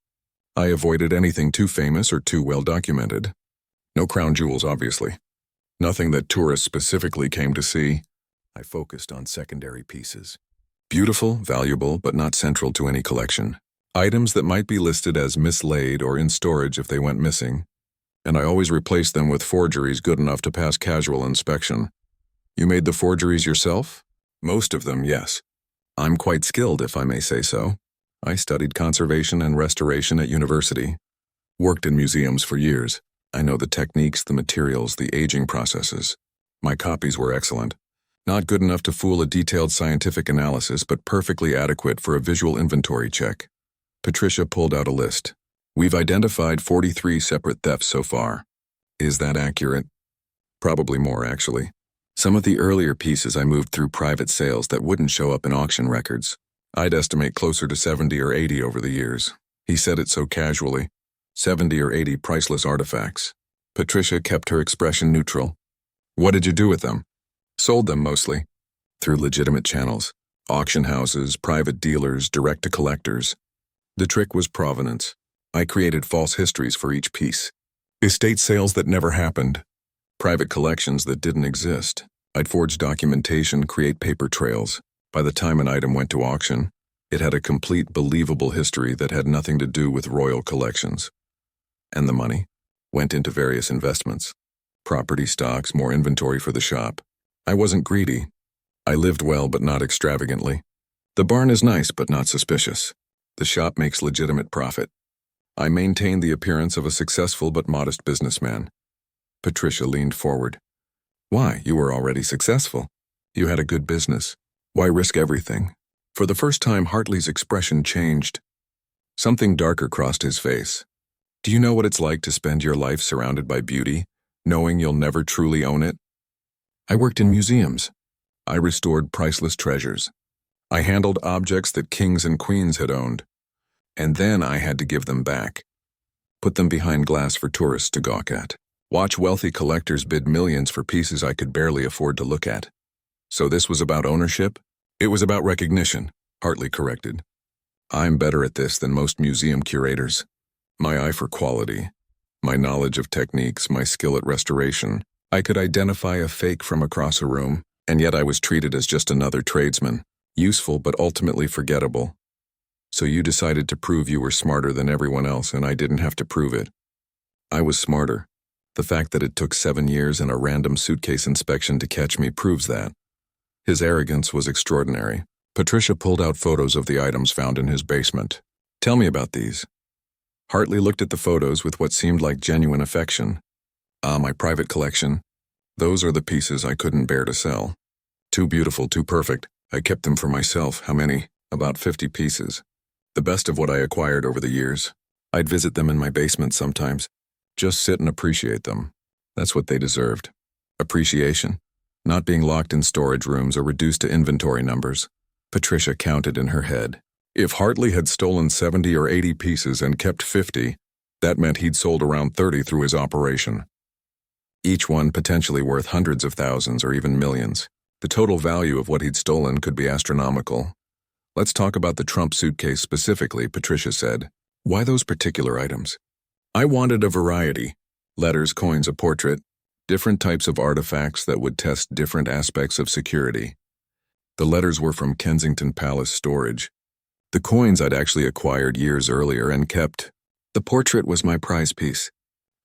I avoided anything too famous or too well documented. No crown jewels, obviously. Nothing that tourists specifically came to see. I focused on secondary pieces. Beautiful, valuable, but not central to any collection. Items that might be listed as mislaid or in storage if they went missing. And I always replaced them with forgeries good enough to pass casual inspection. You made the forgeries yourself? Most of them, yes. I'm quite skilled, if I may say so. I studied conservation and restoration at university. Worked in museums for years. I know the techniques, the materials, the aging processes. My copies were excellent. Not good enough to fool a detailed scientific analysis, but perfectly adequate for a visual inventory check. Patricia pulled out a list. We've identified 43 separate thefts so far. Is that accurate? Probably more, actually. Some of the earlier pieces I moved through private sales that wouldn't show up in auction records. I'd estimate closer to 70 or 80 over the years. He said it so casually. 70 or 80 priceless artifacts. Patricia kept her expression neutral. What did you do with them? Sold them mostly. Through legitimate channels. Auction houses, private dealers, direct to collectors. The trick was provenance. I created false histories for each piece. Estate sales that never happened. Private collections that didn't exist. I'd forge documentation, create paper trails. By the time an item went to auction, it had a complete, believable history that had nothing to do with royal collections. And the money went into various investments. Property, stocks, more inventory for the shop. I wasn't greedy. I lived well, but not extravagantly. The barn is nice, but not suspicious. The shop makes legitimate profit. I maintained the appearance of a successful but modest businessman. Patricia leaned forward. Why? You were already successful. You had a good business. Why risk everything? For the first time, Hartley's expression changed. Something darker crossed his face. Do you know what it's like to spend your life surrounded by beauty, knowing you'll never truly own it? I worked in museums. I restored priceless treasures. I handled objects that kings and queens had owned. And then I had to give them back. Put them behind glass for tourists to gawk at. Watch wealthy collectors bid millions for pieces I could barely afford to look at. So this was about ownership? It was about recognition, Hartley corrected. I'm better at this than most museum curators. My eye for quality, my knowledge of techniques, my skill at restoration. I could identify a fake from across a room, and yet I was treated as just another tradesman, useful but ultimately forgettable. So you decided to prove you were smarter than everyone else, and I didn't have to prove it. I was smarter. The fact that it took 7 years and a random suitcase inspection to catch me proves that. His arrogance was extraordinary. Patricia pulled out photos of the items found in his basement. Tell me about these. Hartley looked at the photos with what seemed like genuine affection. My private collection. Those are the pieces I couldn't bear to sell. Too beautiful, too perfect. I kept them for myself. How many? About 50 pieces. The best of what I acquired over the years. I'd visit them in my basement sometimes. Just sit and appreciate them. That's what they deserved. Appreciation. Not being locked in storage rooms or reduced to inventory numbers. Patricia counted in her head. If Hartley had stolen 70 or 80 pieces and kept 50, that meant he'd sold around 30 through his operation. Each one potentially worth hundreds of thousands or even millions. The total value of what he'd stolen could be astronomical. Let's talk about the Trump suitcase specifically, Patricia said. Why those particular items? I wanted a variety. Letters, coins, a portrait. Different types of artifacts that would test different aspects of security. The letters were from Kensington Palace storage. The coins I'd actually acquired years earlier and kept. The portrait was my prize piece.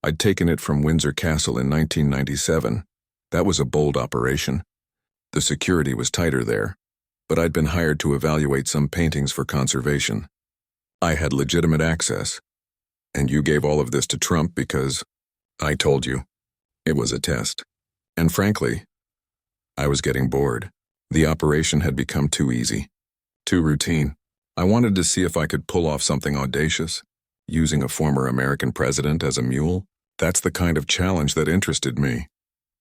I'd taken it from Windsor Castle in 1997. That was a bold operation. The security was tighter there, but I'd been hired to evaluate some paintings for conservation. I had legitimate access. And you gave all of this to Trump because, I told you, it was a test. And frankly, I was getting bored. The operation had become too easy, too routine. I wanted to see if I could pull off something audacious, using a former American president as a mule. That's the kind of challenge that interested me.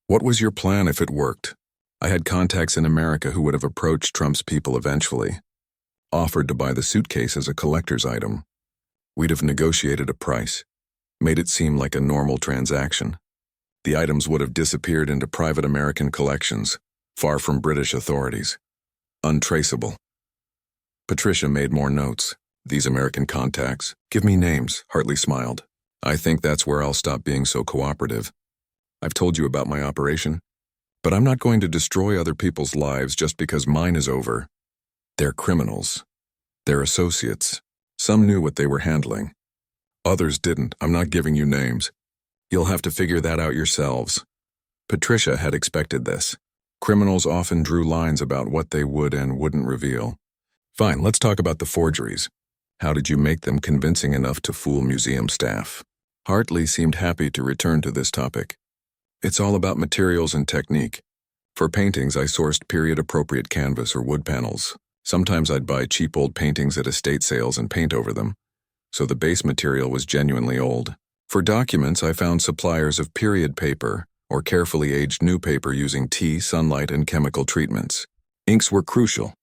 What was your plan if it worked? I had contacts in America who would have approached Trump's people eventually, offered to buy the suitcase as a collector's item. We'd have negotiated a price, made it seem like a normal transaction. The items would have disappeared into private American collections, far from British authorities. Untraceable. Patricia made more notes. These American contacts, give me names, Hartley smiled. I think that's where I'll stop being so cooperative. I've told you about my operation, but I'm not going to destroy other people's lives just because mine is over. They're criminals. They're associates. Some knew what they were handling. Others didn't. I'm not giving you names. You'll have to figure that out yourselves. Patricia had expected this. Criminals often drew lines about what they would and wouldn't reveal. Fine, let's talk about the forgeries. How did you make them convincing enough to fool museum staff? Hartley seemed happy to return to this topic. It's all about materials and technique. For paintings, I sourced period-appropriate canvas or wood panels. Sometimes I'd buy cheap old paintings at estate sales and paint over them, so the base material was genuinely old. For documents, I found suppliers of period paper or carefully aged new paper using tea, sunlight, and chemical treatments. Inks were crucial.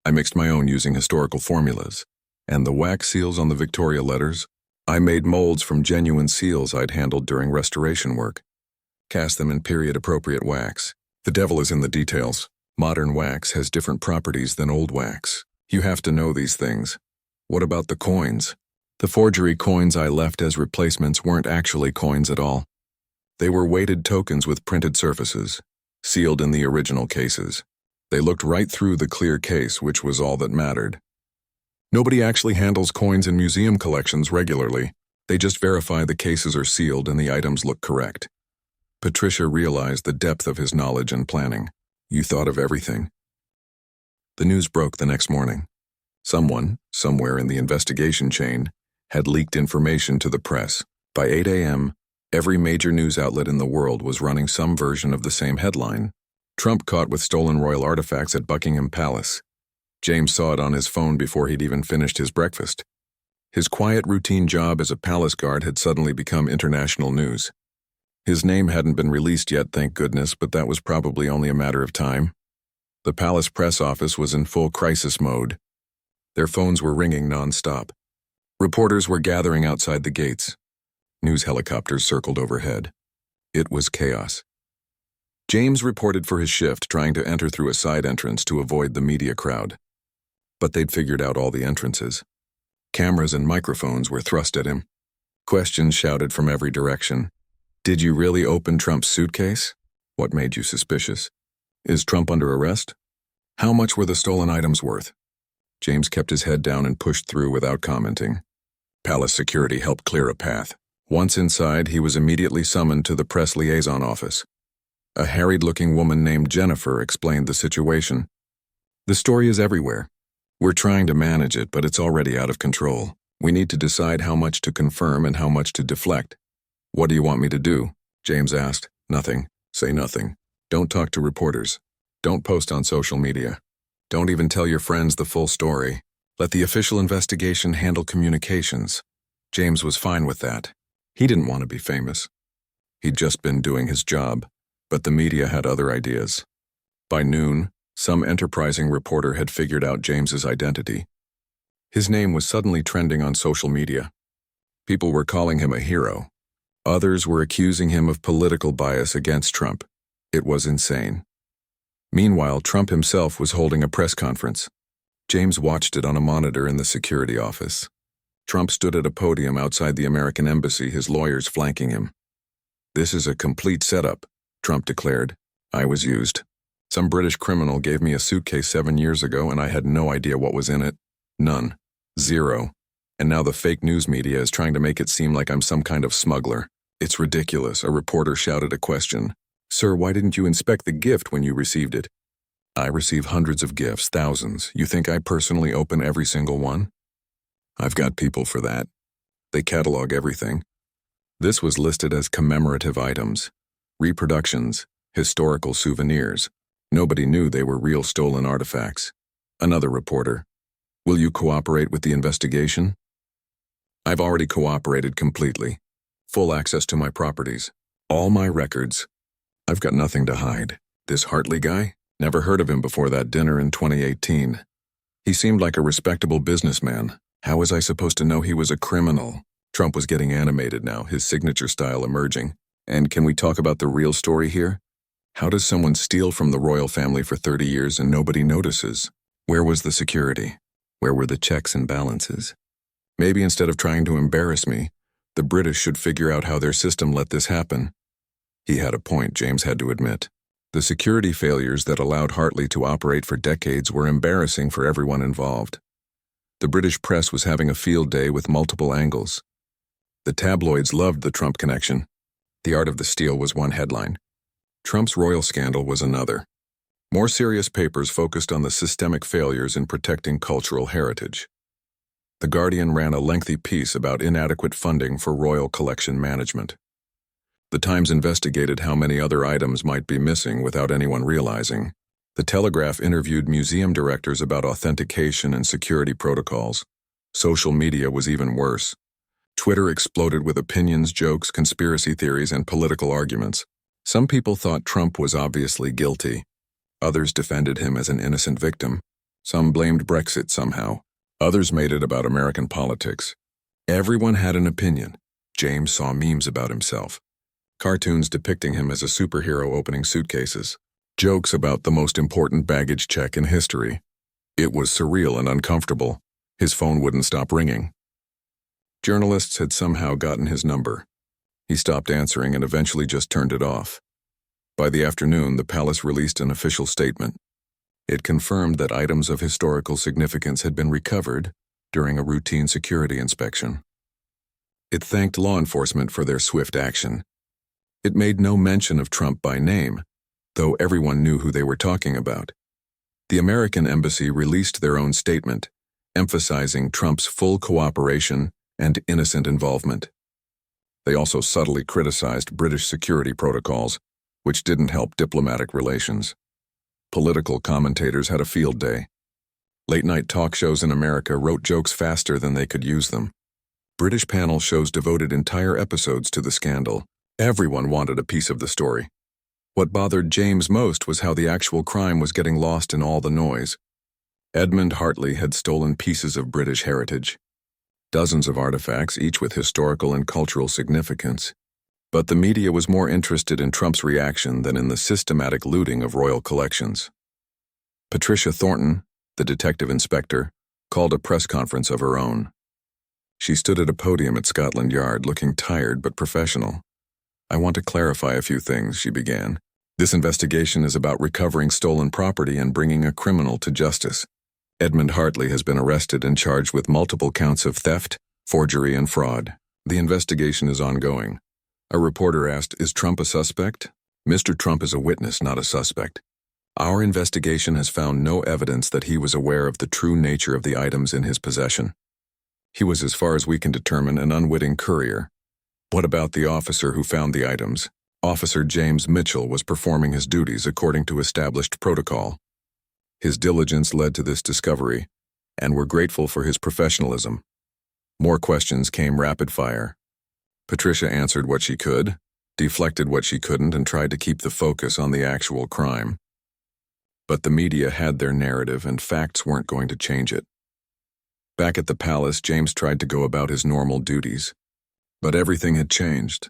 I mixed my own using historical formulas. And the wax seals on the Victoria letters? I made molds from genuine seals I'd handled during restoration work. Cast them in period-appropriate wax. The devil is in the details. Modern wax has different properties than old wax. You have to know these things. What about the coins? The forgery coins I left as replacements weren't actually coins at all. They were weighted tokens with printed surfaces, sealed in the original cases. They looked right through the clear case, which was all that mattered. Nobody actually handles coins in museum collections regularly. They just verify the cases are sealed and the items look correct. Patricia realized the depth of his knowledge and planning. You thought of everything. The news broke the next morning. Someone, somewhere in the investigation chain, had leaked information to the press. By 8 a.m., every major news outlet in the world was running some version of the same headline. Trump caught with stolen royal artifacts at Buckingham Palace. James saw it on his phone before he'd even finished his breakfast. His quiet routine job as a palace guard had suddenly become international news. His name hadn't been released yet, thank goodness, but that was probably only a matter of time. The palace press office was in full crisis mode. Their phones were ringing non-stop. Reporters were gathering outside the gates. News helicopters circled overhead. It was chaos. James reported for his shift, trying to enter through a side entrance to avoid the media crowd. But they'd figured out all the entrances. Cameras and microphones were thrust at him. Questions shouted from every direction. Did you really open Trump's suitcase? What made you suspicious? Is Trump under arrest? How much were the stolen items worth? James kept his head down and pushed through without commenting. Palace security helped clear a path. Once inside, he was immediately summoned to the press liaison office. A harried-looking woman named Jennifer explained the situation. The story is everywhere. We're trying to manage it, but it's already out of control. We need to decide how much to confirm and how much to deflect. What do you want me to do? James asked. Nothing. Say nothing. Don't talk to reporters. Don't post on social media. Don't even tell your friends the full story. Let the official investigation handle communications. James was fine with that. He didn't want to be famous. He'd just been doing his job, but the media had other ideas. By noon, some enterprising reporter had figured out James's identity. His name was suddenly trending on social media. People were calling him a hero. Others were accusing him of political bias against Trump. It was insane. Meanwhile, Trump himself was holding a press conference. James watched it on a monitor in the security office. Trump stood at a podium outside the American embassy, his lawyers flanking him. This is a complete setup, Trump declared. I was used. Some British criminal gave me a suitcase 7 years ago and I had no idea what was in it. None. Zero. And now the fake news media is trying to make it seem like I'm some kind of smuggler. It's ridiculous, a reporter shouted a question. Sir, why didn't you inspect the gift when you received it? I receive hundreds of gifts, thousands. You think I personally open every single one? I've got people for that. They catalog everything. This was listed as commemorative items, reproductions, historical souvenirs. Nobody knew they were real stolen artifacts. Another reporter. Will you cooperate with the investigation? I've already cooperated completely. Full access to my properties. All my records. I've got nothing to hide. This Hartley guy? Never heard of him before that dinner in 2018. He seemed like a respectable businessman. How was I supposed to know he was a criminal? Trump was getting animated now, his signature style emerging. And can we talk about the real story here? How does someone steal from the royal family for 30 years and nobody notices? Where was the security? Where were the checks and balances? Maybe instead of trying to embarrass me, the British should figure out how their system let this happen. He had a point, James had to admit. The security failures that allowed Hartley to operate for decades were embarrassing for everyone involved. The British press was having a field day with multiple angles. The tabloids loved the Trump connection. The art of the steal was one headline. Trump's royal scandal was another. More serious papers focused on the systemic failures in protecting cultural heritage. The Guardian ran a lengthy piece about inadequate funding for royal collection management. The Times investigated how many other items might be missing without anyone realizing. The Telegraph interviewed museum directors about authentication and security protocols. Social media was even worse. Twitter exploded with opinions, jokes, conspiracy theories, and political arguments. Some people thought Trump was obviously guilty. Others defended him as an innocent victim. Some blamed Brexit somehow. Others made it about American politics. Everyone had an opinion. James saw memes about himself. Cartoons depicting him as a superhero opening suitcases. Jokes about the most important baggage check in history. It was surreal and uncomfortable. His phone wouldn't stop ringing. Journalists had somehow gotten his number. He stopped answering and eventually just turned it off. By the afternoon, the palace released an official statement. It confirmed that items of historical significance had been recovered during a routine security inspection. It thanked law enforcement for their swift action. It made no mention of Trump by name, though everyone knew who they were talking about. The American embassy released their own statement, emphasizing Trump's full cooperation and innocent involvement. They also subtly criticized British security protocols, which didn't help diplomatic relations. Political commentators had a field day. Late-night talk shows in America wrote jokes faster than they could use them. British panel shows devoted entire episodes to the scandal. Everyone wanted a piece of the story. What bothered James most was how the actual crime was getting lost in all the noise. Edmund Hartley had stolen pieces of British heritage. Dozens of artifacts, each with historical and cultural significance. But the media was more interested in Trump's reaction than in the systematic looting of royal collections. Patricia Thornton, the detective inspector, called a press conference of her own. She stood at a podium at Scotland Yard, looking tired but professional. "I want to clarify a few things," she began. "This investigation is about recovering stolen property and bringing a criminal to justice. Edmund Hartley has been arrested and charged with multiple counts of theft, forgery, and fraud. The investigation is ongoing." A reporter asked, "Is Trump a suspect?" "Mr. Trump is a witness, not a suspect. Our investigation has found no evidence that he was aware of the true nature of the items in his possession. He was, as far as we can determine, an unwitting courier." "What about the officer who found the items?" "Officer James Mitchell was performing his duties according to established protocol. His diligence led to this discovery, and we're grateful for his professionalism." More questions came rapid fire. Patricia answered what she could, deflected what she couldn't, and tried to keep the focus on the actual crime. But the media had their narrative, and facts weren't going to change it. Back at the palace, James tried to go about his normal duties. But everything had changed.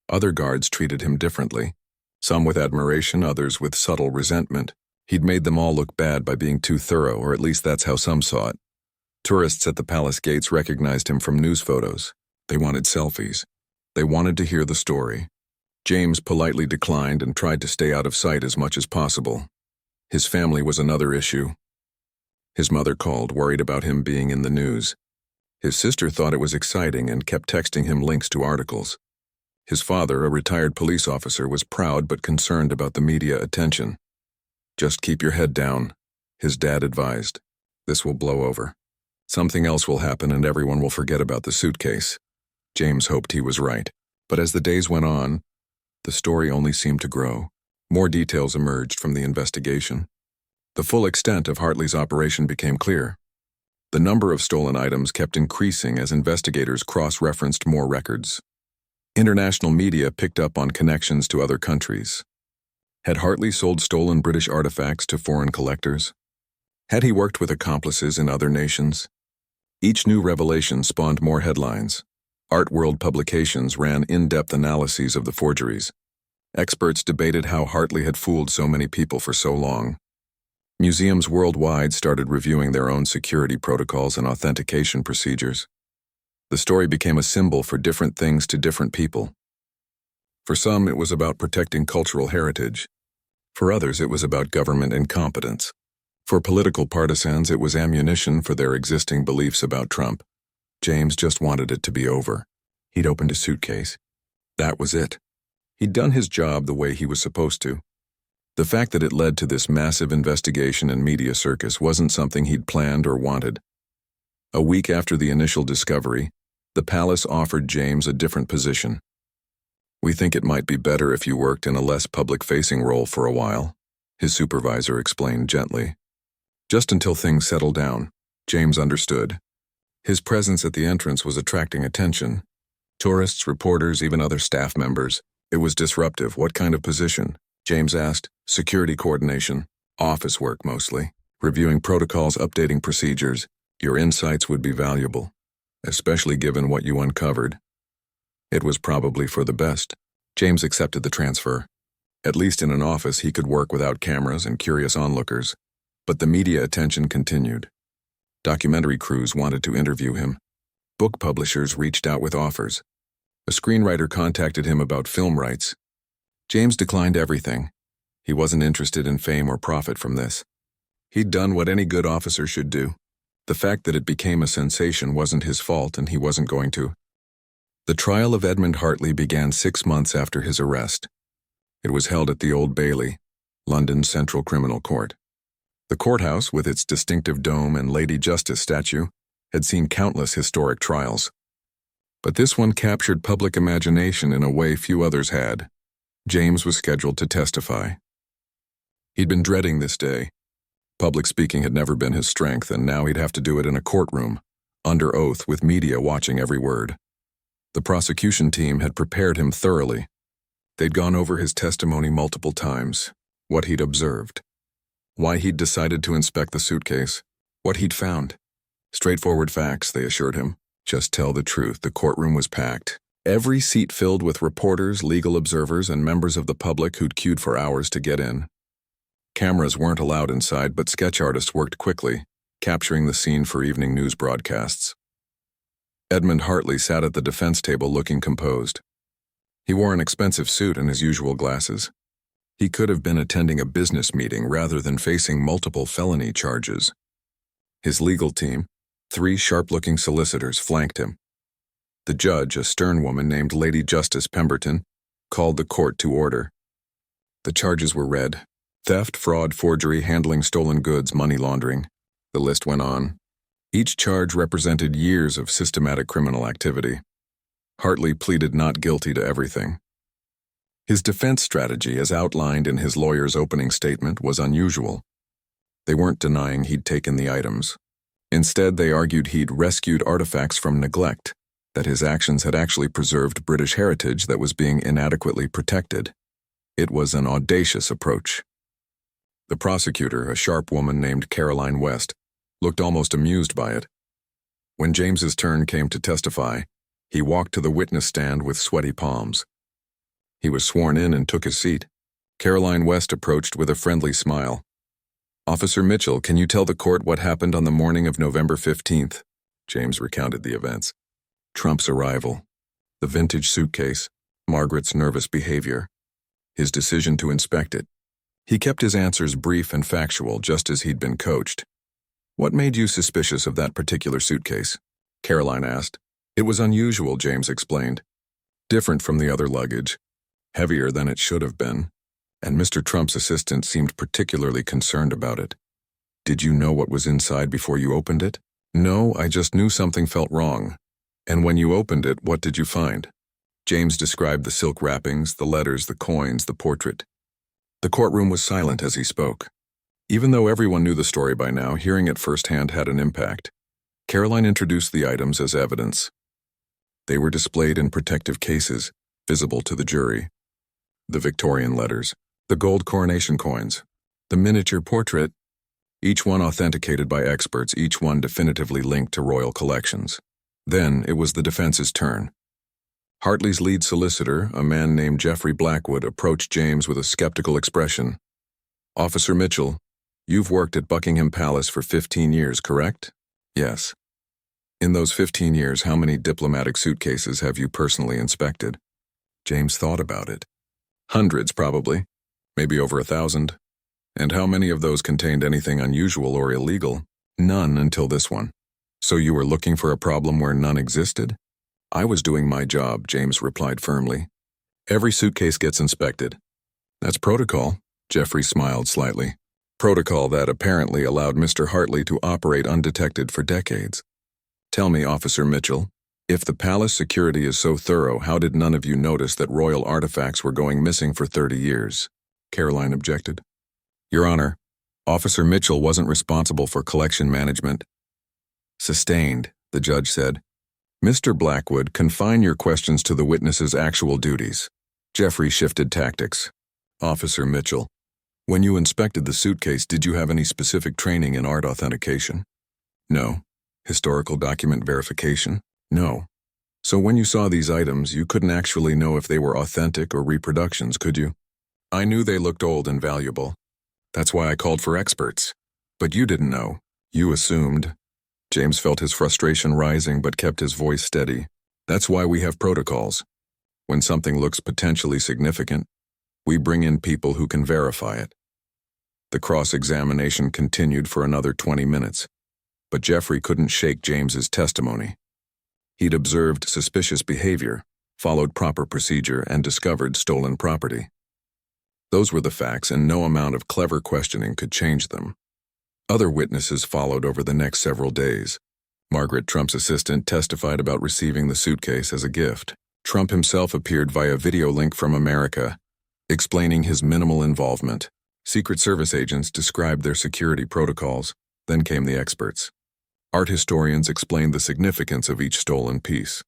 Other guards treated him differently, some with admiration, others with subtle resentment. He'd made them all look bad by being too thorough, or at least that's how some saw it. Tourists at the palace gates recognized him from news photos. They wanted selfies. They wanted to hear the story. James politely declined and tried to stay out of sight as much as possible. His family was another issue. His mother called, worried about him being in the news. His sister thought it was exciting and kept texting him links to articles. His father, a retired police officer, was proud but concerned about the media attention. "Just keep your head down," his dad advised. "This will blow over. Something else will happen and everyone will forget about the suitcase." James hoped he was right. But as the days went on, the story only seemed to grow. More details emerged from the investigation. The full extent of Hartley's operation became clear. The number of stolen items kept increasing as investigators cross-referenced more records. International media picked up on connections to other countries. Had Hartley sold stolen British artifacts to foreign collectors? Had he worked with accomplices in other nations? Each new revelation spawned more headlines. Art World publications ran in-depth analyses of the forgeries. Experts debated how Hartley had fooled so many people for so long. Museums worldwide started reviewing their own security protocols and authentication procedures. The story became a symbol for different things to different people. For some, it was about protecting cultural heritage. For others, it was about government incompetence. For political partisans, it was ammunition for their existing beliefs about Trump. James just wanted it to be over. He'd opened a suitcase. That was it. He'd done his job the way he was supposed to. The fact that it led to this massive investigation and media circus wasn't something he'd planned or wanted. A week after the initial discovery, the palace offered James a different position. "We think it might be better if you worked in a less public-facing role for a while," his supervisor explained gently. Just until things settled down, James understood. His presence at the entrance was attracting attention. Tourists, reporters, even other staff members. It was disruptive. What kind of position? James asked. Security coordination. Office work, mostly. Reviewing protocols, updating procedures. Your insights would be valuable, especially given what you uncovered. It was probably for the best. James accepted the transfer. At least in an office, he could work without cameras and curious onlookers. But the media attention continued. Documentary crews wanted to interview him. Book publishers reached out with offers. A screenwriter contacted him about film rights. James declined everything. He wasn't interested in fame or profit from this. He'd done what any good officer should do. The fact that it became a sensation wasn't his fault, and he wasn't going to. The trial of Edmund Hartley began 6 months after his arrest. It was held at the Old Bailey, London's Central Criminal Court. The courthouse, with its distinctive dome and Lady Justice statue, had seen countless historic trials. But this one captured public imagination in a way few others had. James was scheduled to testify. He'd been dreading this day. Public speaking had never been his strength, and now he'd have to do it in a courtroom, under oath with media watching every word. The prosecution team had prepared him thoroughly. They'd gone over his testimony multiple times, what he'd observed, why he'd decided to inspect the suitcase, what he'd found. Straightforward facts, they assured him. Just tell the truth. The courtroom was packed. Every seat filled with reporters, legal observers, and members of the public who'd queued for hours to get in. Cameras weren't allowed inside, but sketch artists worked quickly, capturing the scene for evening news broadcasts. Edmund Hartley sat at the defense table looking composed. He wore an expensive suit and his usual glasses. He could have been attending a business meeting rather than facing multiple felony charges. His legal team, 3 sharp-looking solicitors, flanked him. The judge, a stern woman named Lady Justice Pemberton, called the court to order. The charges were read: theft, fraud, forgery, handling stolen goods, money laundering. The list went on. Each charge represented years of systematic criminal activity. Hartley pleaded not guilty to everything. His defense strategy, as outlined in his lawyer's opening statement, was unusual. They weren't denying he'd taken the items. Instead, they argued he'd rescued artifacts from neglect, that his actions had actually preserved British heritage that was being inadequately protected. It was an audacious approach. The prosecutor, a sharp woman named Caroline West, looked almost amused by it. When James's turn came to testify, he walked to the witness stand with sweaty palms. He was sworn in and took his seat. Caroline West approached with a friendly smile. "Officer Mitchell, can you tell the court what happened on the morning of November 15th? James recounted the events. Trump's arrival, the vintage suitcase, Margaret's nervous behavior, his decision to inspect it. He kept his answers brief and factual, just as he'd been coached. "What made you suspicious of that particular suitcase?" Caroline asked. "It was unusual," James explained. "Different from the other luggage. Heavier than it should have been. And Mr. Trump's assistant seemed particularly concerned about it." "Did you know what was inside before you opened it?" "No, I just knew something felt wrong." "And when you opened it, what did you find?" James described the silk wrappings, the letters, the coins, the portrait. The courtroom was silent as he spoke. Even though everyone knew the story by now, hearing it firsthand had an impact. Caroline introduced the items as evidence. They were displayed in protective cases, visible to the jury. The Victorian letters, The gold coronation coins. The miniature portrait. Each one authenticated by experts, each one definitively linked to royal collections. Then it was the defense's turn. Hartley's lead solicitor, a man named Jeffrey Blackwood, approached James with a skeptical expression. "Officer Mitchell, you've worked at Buckingham Palace for 15 years, correct?" "Yes." "In those 15 years, how many diplomatic suitcases have you personally inspected?" James thought about it. "Hundreds, probably. Maybe over 1,000. "And how many of those contained anything unusual or illegal?" "None until this one." "So you were looking for a problem where none existed?" "I was doing my job," James replied firmly. "Every suitcase gets inspected." "That's protocol," Jeffrey smiled slightly. "Protocol that apparently allowed Mr. Hartley to operate undetected for decades. Tell me, Officer Mitchell, if the palace security is so thorough, how did none of you notice that royal artifacts were going missing for 30 years? Caroline objected. "Your Honor, Officer Mitchell wasn't responsible for collection management." "Sustained," the judge said. "Mr. Blackwood, confine your questions to the witness's actual duties." Jeffrey shifted tactics. "Officer Mitchell, when you inspected the suitcase, did you have any specific training in art authentication?" "No." "Historical document verification?" "No." "So when you saw these items, you couldn't actually know if they were authentic or reproductions, could you?" "I knew they looked old and valuable. That's why I called for experts. But you didn't know. You assumed." James felt his frustration rising but kept his voice steady. "That's why we have protocols. When something looks potentially significant, we bring in people who can verify it." The cross-examination continued for another 20 minutes, but Jeffrey couldn't shake James's testimony. He'd observed suspicious behavior, followed proper procedure, and discovered stolen property. Those were the facts, and no amount of clever questioning could change them. Other witnesses followed over the next several days. Margaret, Trump's assistant, testified about receiving the suitcase as a gift. Trump himself appeared via video link from America, explaining his minimal involvement. Secret Service agents described their security protocols. Then came the experts. Art historians explained the significance of each stolen piece.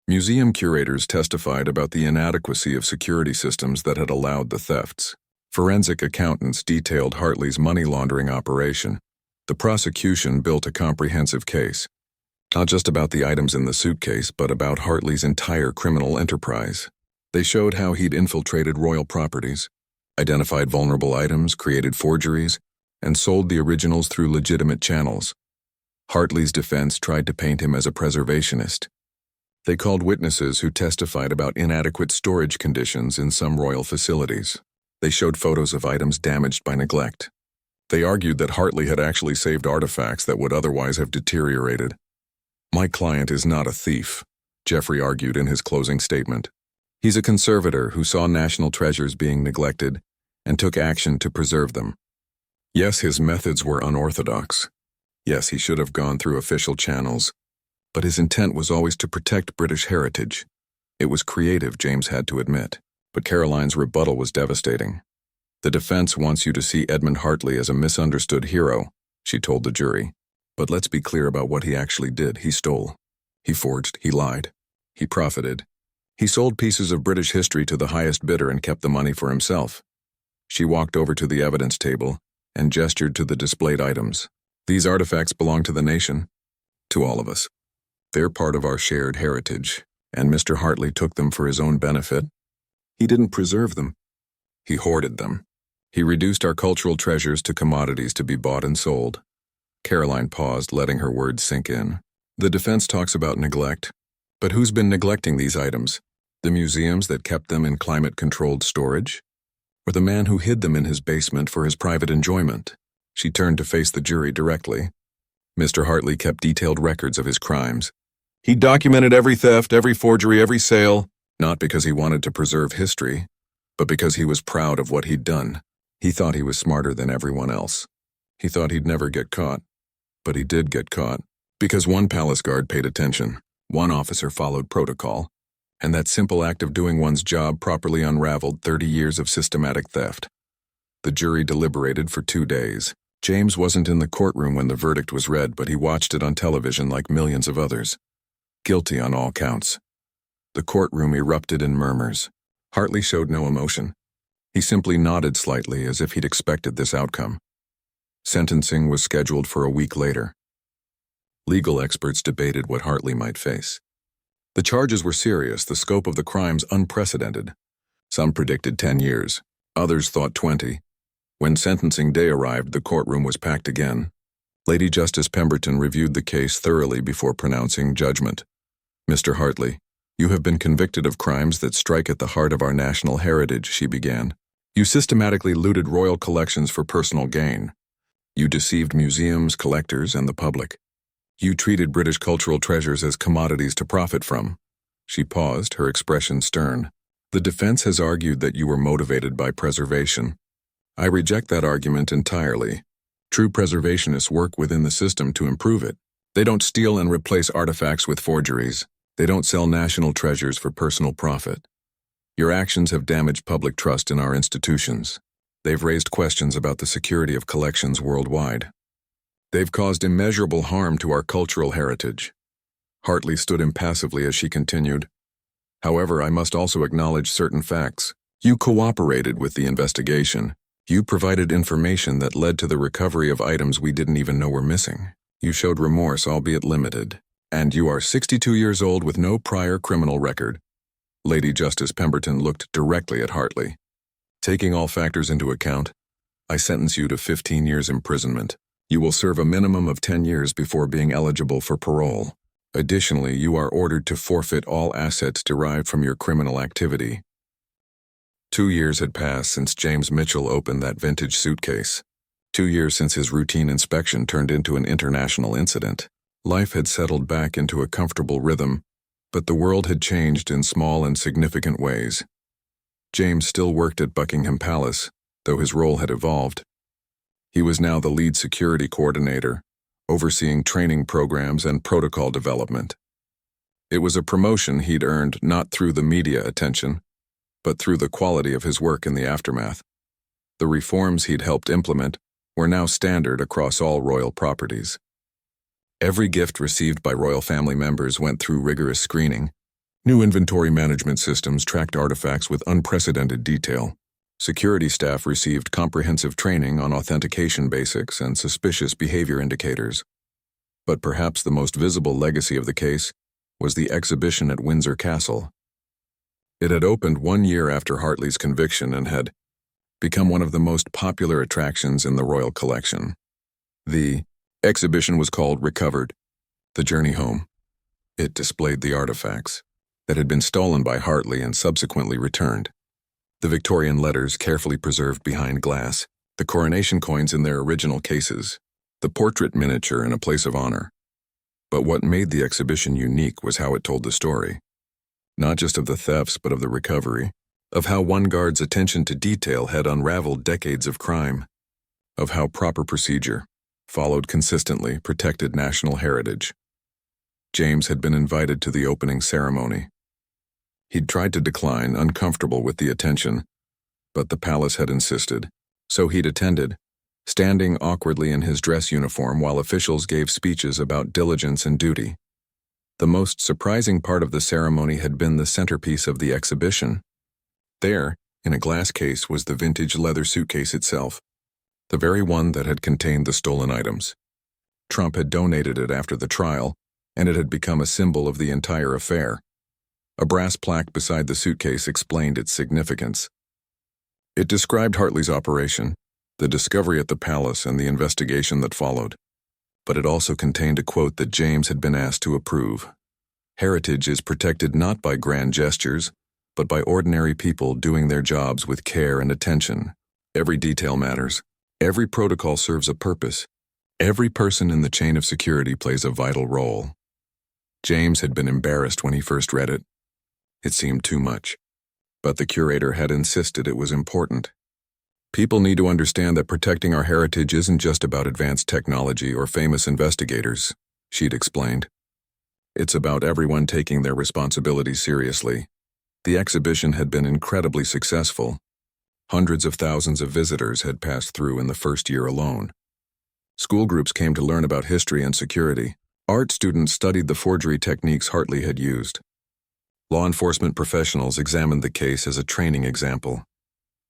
Museum curators testified about the inadequacy of security systems that had allowed the thefts. Forensic accountants detailed Hartley's money laundering operation. The prosecution built a comprehensive case, not just about the items in the suitcase, but about Hartley's entire criminal enterprise. They showed how he'd infiltrated royal properties, identified vulnerable items, created forgeries, and sold the originals through legitimate channels. Hartley's defense tried to paint him as a preservationist. They called witnesses who testified about inadequate storage conditions in some royal facilities. They showed photos of items damaged by neglect. They argued that Hartley had actually saved artifacts that would otherwise have deteriorated. "My client is not a thief," Jeffrey argued in his closing statement. "He's a conservator who saw national treasures being neglected and took action to preserve them. Yes, his methods were unorthodox. Yes, he should have gone through official channels. But his intent was always to protect British heritage. It was creative, James had to admit. But Caroline's rebuttal was devastating. "The defense wants you to see Edmund Hartley as a misunderstood hero," she told the jury. "But let's be clear about what he actually did. He stole. He forged. He lied. He profited. He sold pieces of British history to the highest bidder and kept the money for himself." She walked over to the evidence table and gestured to the displayed items. "These artifacts belong to the nation, to all of us. They're part of our shared heritage, and Mr. Hartley took them for his own benefit. He didn't preserve them. He hoarded them. He reduced our cultural treasures to commodities to be bought and sold." Caroline paused, letting her words sink in. "The defense talks about neglect. But who's been neglecting these items? The museums that kept them in climate-controlled storage? Or the man who hid them in his basement for his private enjoyment?" She turned to face the jury directly. "Mr. Hartley kept detailed records of his crimes. He documented every theft, every forgery, every sale, not because he wanted to preserve history, but because he was proud of what he'd done. He thought he was smarter than everyone else. He thought he'd never get caught. But he did get caught, because one palace guard paid attention, one officer followed protocol, and that simple act of doing one's job properly unraveled 30 years of systematic theft." The jury deliberated for 2 days. James wasn't in the courtroom when the verdict was read, but he watched it on television like millions of others. Guilty on all counts. The courtroom erupted in murmurs. Hartley showed no emotion. He simply nodded slightly as if he'd expected this outcome. Sentencing was scheduled for a week later. Legal experts debated what Hartley might face. The charges were serious, the scope of the crimes unprecedented. Some predicted 10 years, others thought 20. When sentencing day arrived, the courtroom was packed again. Lady Justice Pemberton reviewed the case thoroughly before pronouncing judgment. "Mr. Hartley, you have been convicted of crimes that strike at the heart of our national heritage," she began. "You systematically looted royal collections for personal gain. You deceived museums, collectors, and the public. You treated British cultural treasures as commodities to profit from." She paused, her expression stern. "The defense has argued that you were motivated by preservation. I reject that argument entirely. True preservationists work within the system to improve it. They don't steal and replace artifacts with forgeries. They don't sell national treasures for personal profit. Your actions have damaged public trust in our institutions. They've raised questions about the security of collections worldwide. They've caused immeasurable harm to our cultural heritage." Hartley stood impassively as she continued. "However, I must also acknowledge certain facts. You cooperated with the investigation. You provided information that led to the recovery of items we didn't even know were missing. You showed remorse, albeit limited. And you are 62 years old with no prior criminal record." Lady Justice Pemberton looked directly at Hartley. "Taking all factors into account, I sentence you to 15 years imprisonment. You will serve a minimum of 10 years before being eligible for parole. Additionally, you are ordered to forfeit all assets derived from your criminal activity." 2 years had passed since James Mitchell opened that vintage suitcase. 2 years since his routine inspection turned into an international incident. Life had settled back into a comfortable rhythm, but the world had changed in small and significant ways. James still worked at Buckingham Palace, though his role had evolved. He was now the lead security coordinator, overseeing training programs and protocol development. It was a promotion he'd earned not through the media attention, but through the quality of his work in the aftermath. The reforms he'd helped implement were now standard across all royal properties. Every gift received by royal family members went through rigorous screening. New inventory management systems tracked artifacts with unprecedented detail. Security staff received comprehensive training on authentication basics and suspicious behavior indicators. But perhaps the most visible legacy of the case was the exhibition at Windsor Castle. It had opened 1 year after Hartley's conviction and had become one of the most popular attractions in the royal collection. The exhibition was called Recovered: The Journey Home. It displayed the artifacts that had been stolen by Hartley and subsequently returned. The Victorian letters carefully preserved behind glass, the coronation coins in their original cases, the portrait miniature in a place of honor. But what made the exhibition unique was how it told the story. Not just of the thefts, but of the recovery, of how one guard's attention to detail had unraveled decades of crime, of how proper procedure, followed consistently, protected national heritage. James had been invited to the opening ceremony. He'd tried to decline, uncomfortable with the attention, but the palace had insisted, so he'd attended, standing awkwardly in his dress uniform while officials gave speeches about diligence and duty. The most surprising part of the ceremony had been the centerpiece of the exhibition. There, in a glass case, was the vintage leather suitcase itself, the very one that had contained the stolen items. Trump had donated it after the trial, and it had become a symbol of the entire affair. A brass plaque beside the suitcase explained its significance. It described Hartley's operation, the discovery at the palace, and the investigation that followed. But it also contained a quote that James had been asked to approve. "Heritage is protected not by grand gestures, but by ordinary people doing their jobs with care and attention. Every detail matters. Every protocol serves a purpose. Every person in the chain of security plays a vital role." James had been embarrassed when he first read it. It seemed too much. But the curator had insisted it was important. "People need to understand that protecting our heritage isn't just about advanced technology or famous investigators," she'd explained. "It's about everyone taking their responsibilities seriously." The exhibition had been incredibly successful. Hundreds of thousands of visitors had passed through in the first year alone. School groups came to learn about history and security. Art students studied the forgery techniques Hartley had used. Law enforcement professionals examined the case as a training example.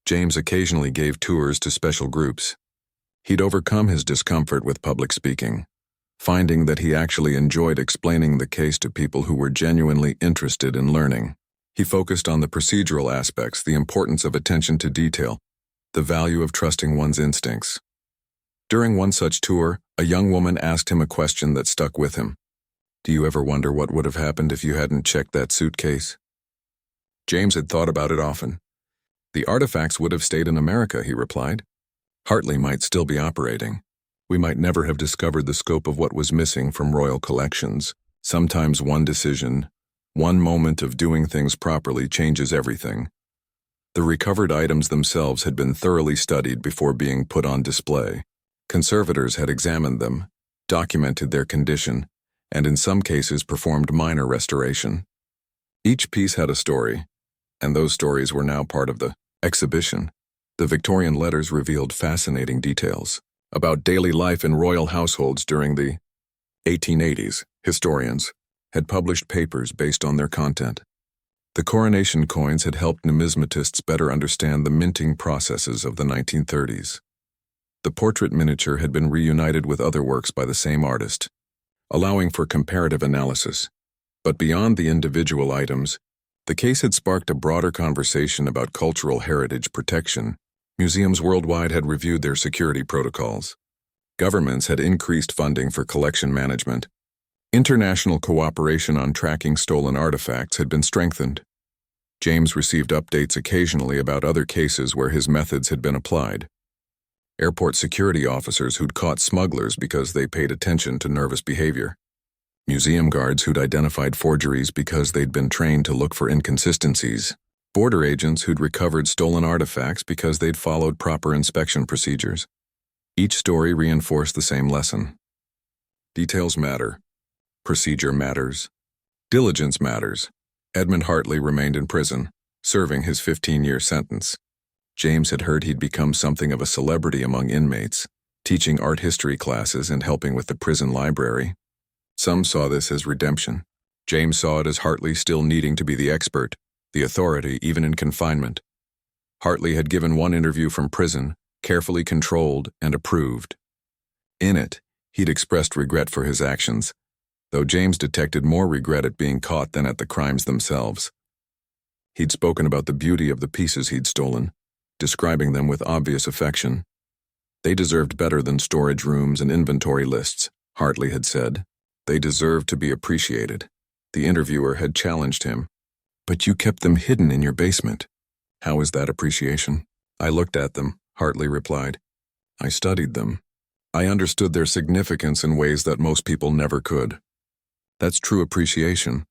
James occasionally gave tours to special groups. He'd overcome his discomfort with public speaking, finding that he actually enjoyed explaining the case to people who were genuinely interested in learning. He focused on the procedural aspects, the importance of attention to detail, the value of trusting one's instincts. During one such tour, a young woman asked him a question that stuck with him. "Do you ever wonder what would have happened if you hadn't checked that suitcase?" James had thought about it often. "The artifacts would have stayed in America," he replied. "Hartley might still be operating. We might never have discovered the scope of what was missing from royal collections. Sometimes one decision, one moment of doing things properly changes everything." The recovered items themselves had been thoroughly studied before being put on display. Conservators had examined them, documented their condition, and in some cases performed minor restoration. Each piece had a story, and those stories were now part of the exhibition. The Victorian letters revealed fascinating details about daily life in royal households during the 1880s. Historians had published papers based on their content. The coronation coins had helped numismatists better understand the minting processes of the 1930s. The portrait miniature had been reunited with other works by the same artist, allowing for comparative analysis. But beyond the individual items, the case had sparked a broader conversation about cultural heritage protection. Museums worldwide had reviewed their security protocols. Governments had increased funding for collection management. International cooperation on tracking stolen artifacts had been strengthened. James received updates occasionally about other cases where his methods had been applied. Airport security officers who'd caught smugglers because they paid attention to nervous behavior. Museum guards who'd identified forgeries because they'd been trained to look for inconsistencies. Border agents who'd recovered stolen artifacts because they'd followed proper inspection procedures. Each story reinforced the same lesson. Details matter. Procedure matters. Diligence matters. Edmund Hartley remained in prison, serving his 15-year sentence. James had heard he'd become something of a celebrity among inmates, teaching art history classes and helping with the prison library. Some saw this as redemption. James saw it as Hartley still needing to be the expert, the authority even in confinement. Hartley had given one interview from prison, carefully controlled and approved. In it, he'd expressed regret for his actions, though James detected more regret at being caught than at the crimes themselves. He'd spoken about the beauty of the pieces he'd stolen, describing them with obvious affection. "They deserved better than storage rooms and inventory lists," Hartley had said. "They deserved to be appreciated." The interviewer had challenged him. "But you kept them hidden in your basement. How is that appreciation?" "I looked at them," Hartley replied. "I studied them. I understood their significance in ways that most people never could." That's true appreciation.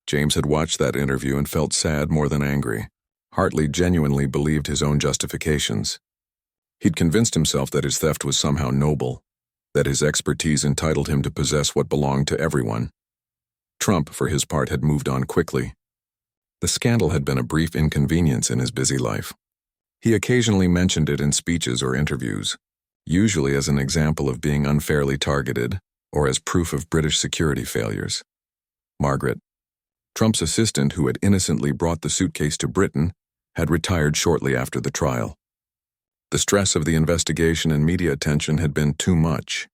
James had watched that interview and felt sad more than angry. Hartley genuinely believed his own justifications. He'd convinced himself that his theft was somehow noble, that his expertise entitled him to possess what belonged to everyone. Trump, for his part, had moved on quickly. The scandal had been a brief inconvenience in his busy life. He occasionally mentioned it in speeches or interviews, usually as an example of being unfairly targeted or as proof of British security failures. Margaret, Trump's assistant who had innocently brought the suitcase to Britain, had retired shortly after the trial. The stress of the investigation and media attention had been too much.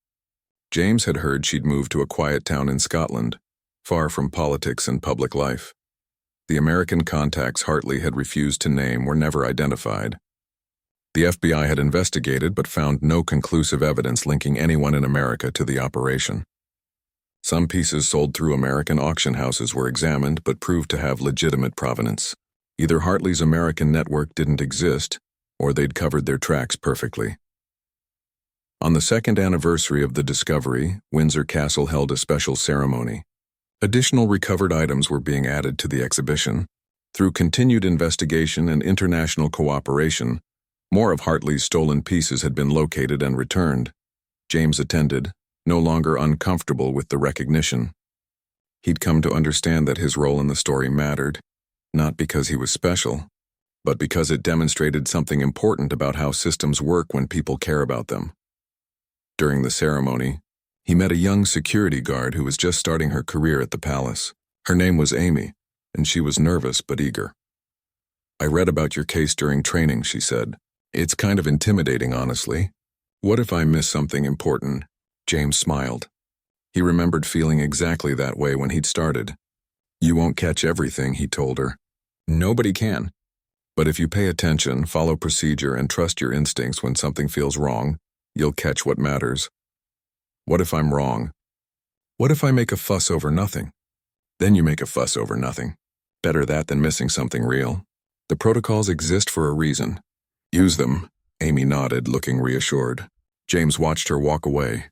James had heard she'd moved to a quiet town in Scotland, far from politics and public life. The American contacts Hartley had refused to name were never identified. The FBI had investigated but found no conclusive evidence linking anyone in America to the operation. Some pieces sold through American auction houses were examined but proved to have legitimate provenance. Either Hartley's American network didn't exist, or they'd covered their tracks perfectly. On the second anniversary of the discovery, Windsor Castle held a special ceremony. Additional recovered items were being added to the exhibition. Through continued investigation and international cooperation, more of Hartley's stolen pieces had been located and returned. James attended, no longer uncomfortable with the recognition. He'd come to understand that his role in the story mattered, not because he was special, but because it demonstrated something important about how systems work when people care about them. During the ceremony, he met a young security guard who was just starting her career at the palace. Her name was Amy, and she was nervous but eager. I read about your case during training, she said. It's kind of intimidating, honestly. What if I miss something important? James smiled. He remembered feeling exactly that way when he'd started. You won't catch everything, he told her. Nobody can. But if you pay attention, follow procedure, and trust your instincts when something feels wrong, you'll catch what matters. What if I'm wrong? What if I make a fuss over nothing? Then you make a fuss over nothing. Better that than missing something real. The protocols exist for a reason. Use them. Amy nodded, looking reassured. James watched her walk away,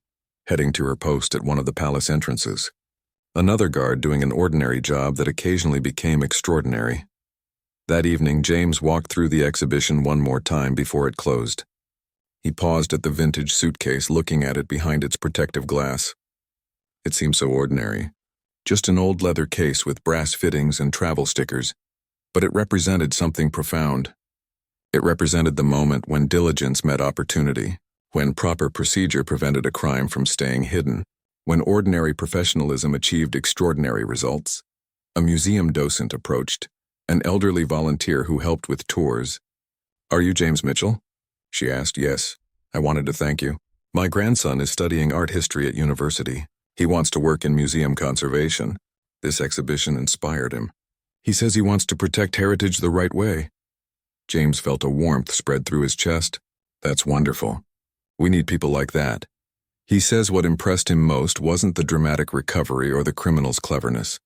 heading to her post at one of the palace entrances. Another guard doing an ordinary job that occasionally became extraordinary. That evening, James walked through the exhibition one more time before it closed. He paused at the vintage suitcase, looking at it behind its protective glass. It seemed so ordinary. Just an old leather case with brass fittings and travel stickers. But it represented something profound. It represented the moment when diligence met opportunity, when proper procedure prevented a crime from staying hidden, when ordinary professionalism achieved extraordinary results. A museum docent approached, an elderly volunteer who helped with tours. Are you James Mitchell? She asked. Yes. I wanted to thank you. My grandson is studying art history at university. He wants to work in museum conservation. This exhibition inspired him. He says he wants to protect heritage the right way. James felt a warmth spread through his chest. That's wonderful. We need people like that. He says what impressed him most wasn't the dramatic recovery or the criminal's cleverness.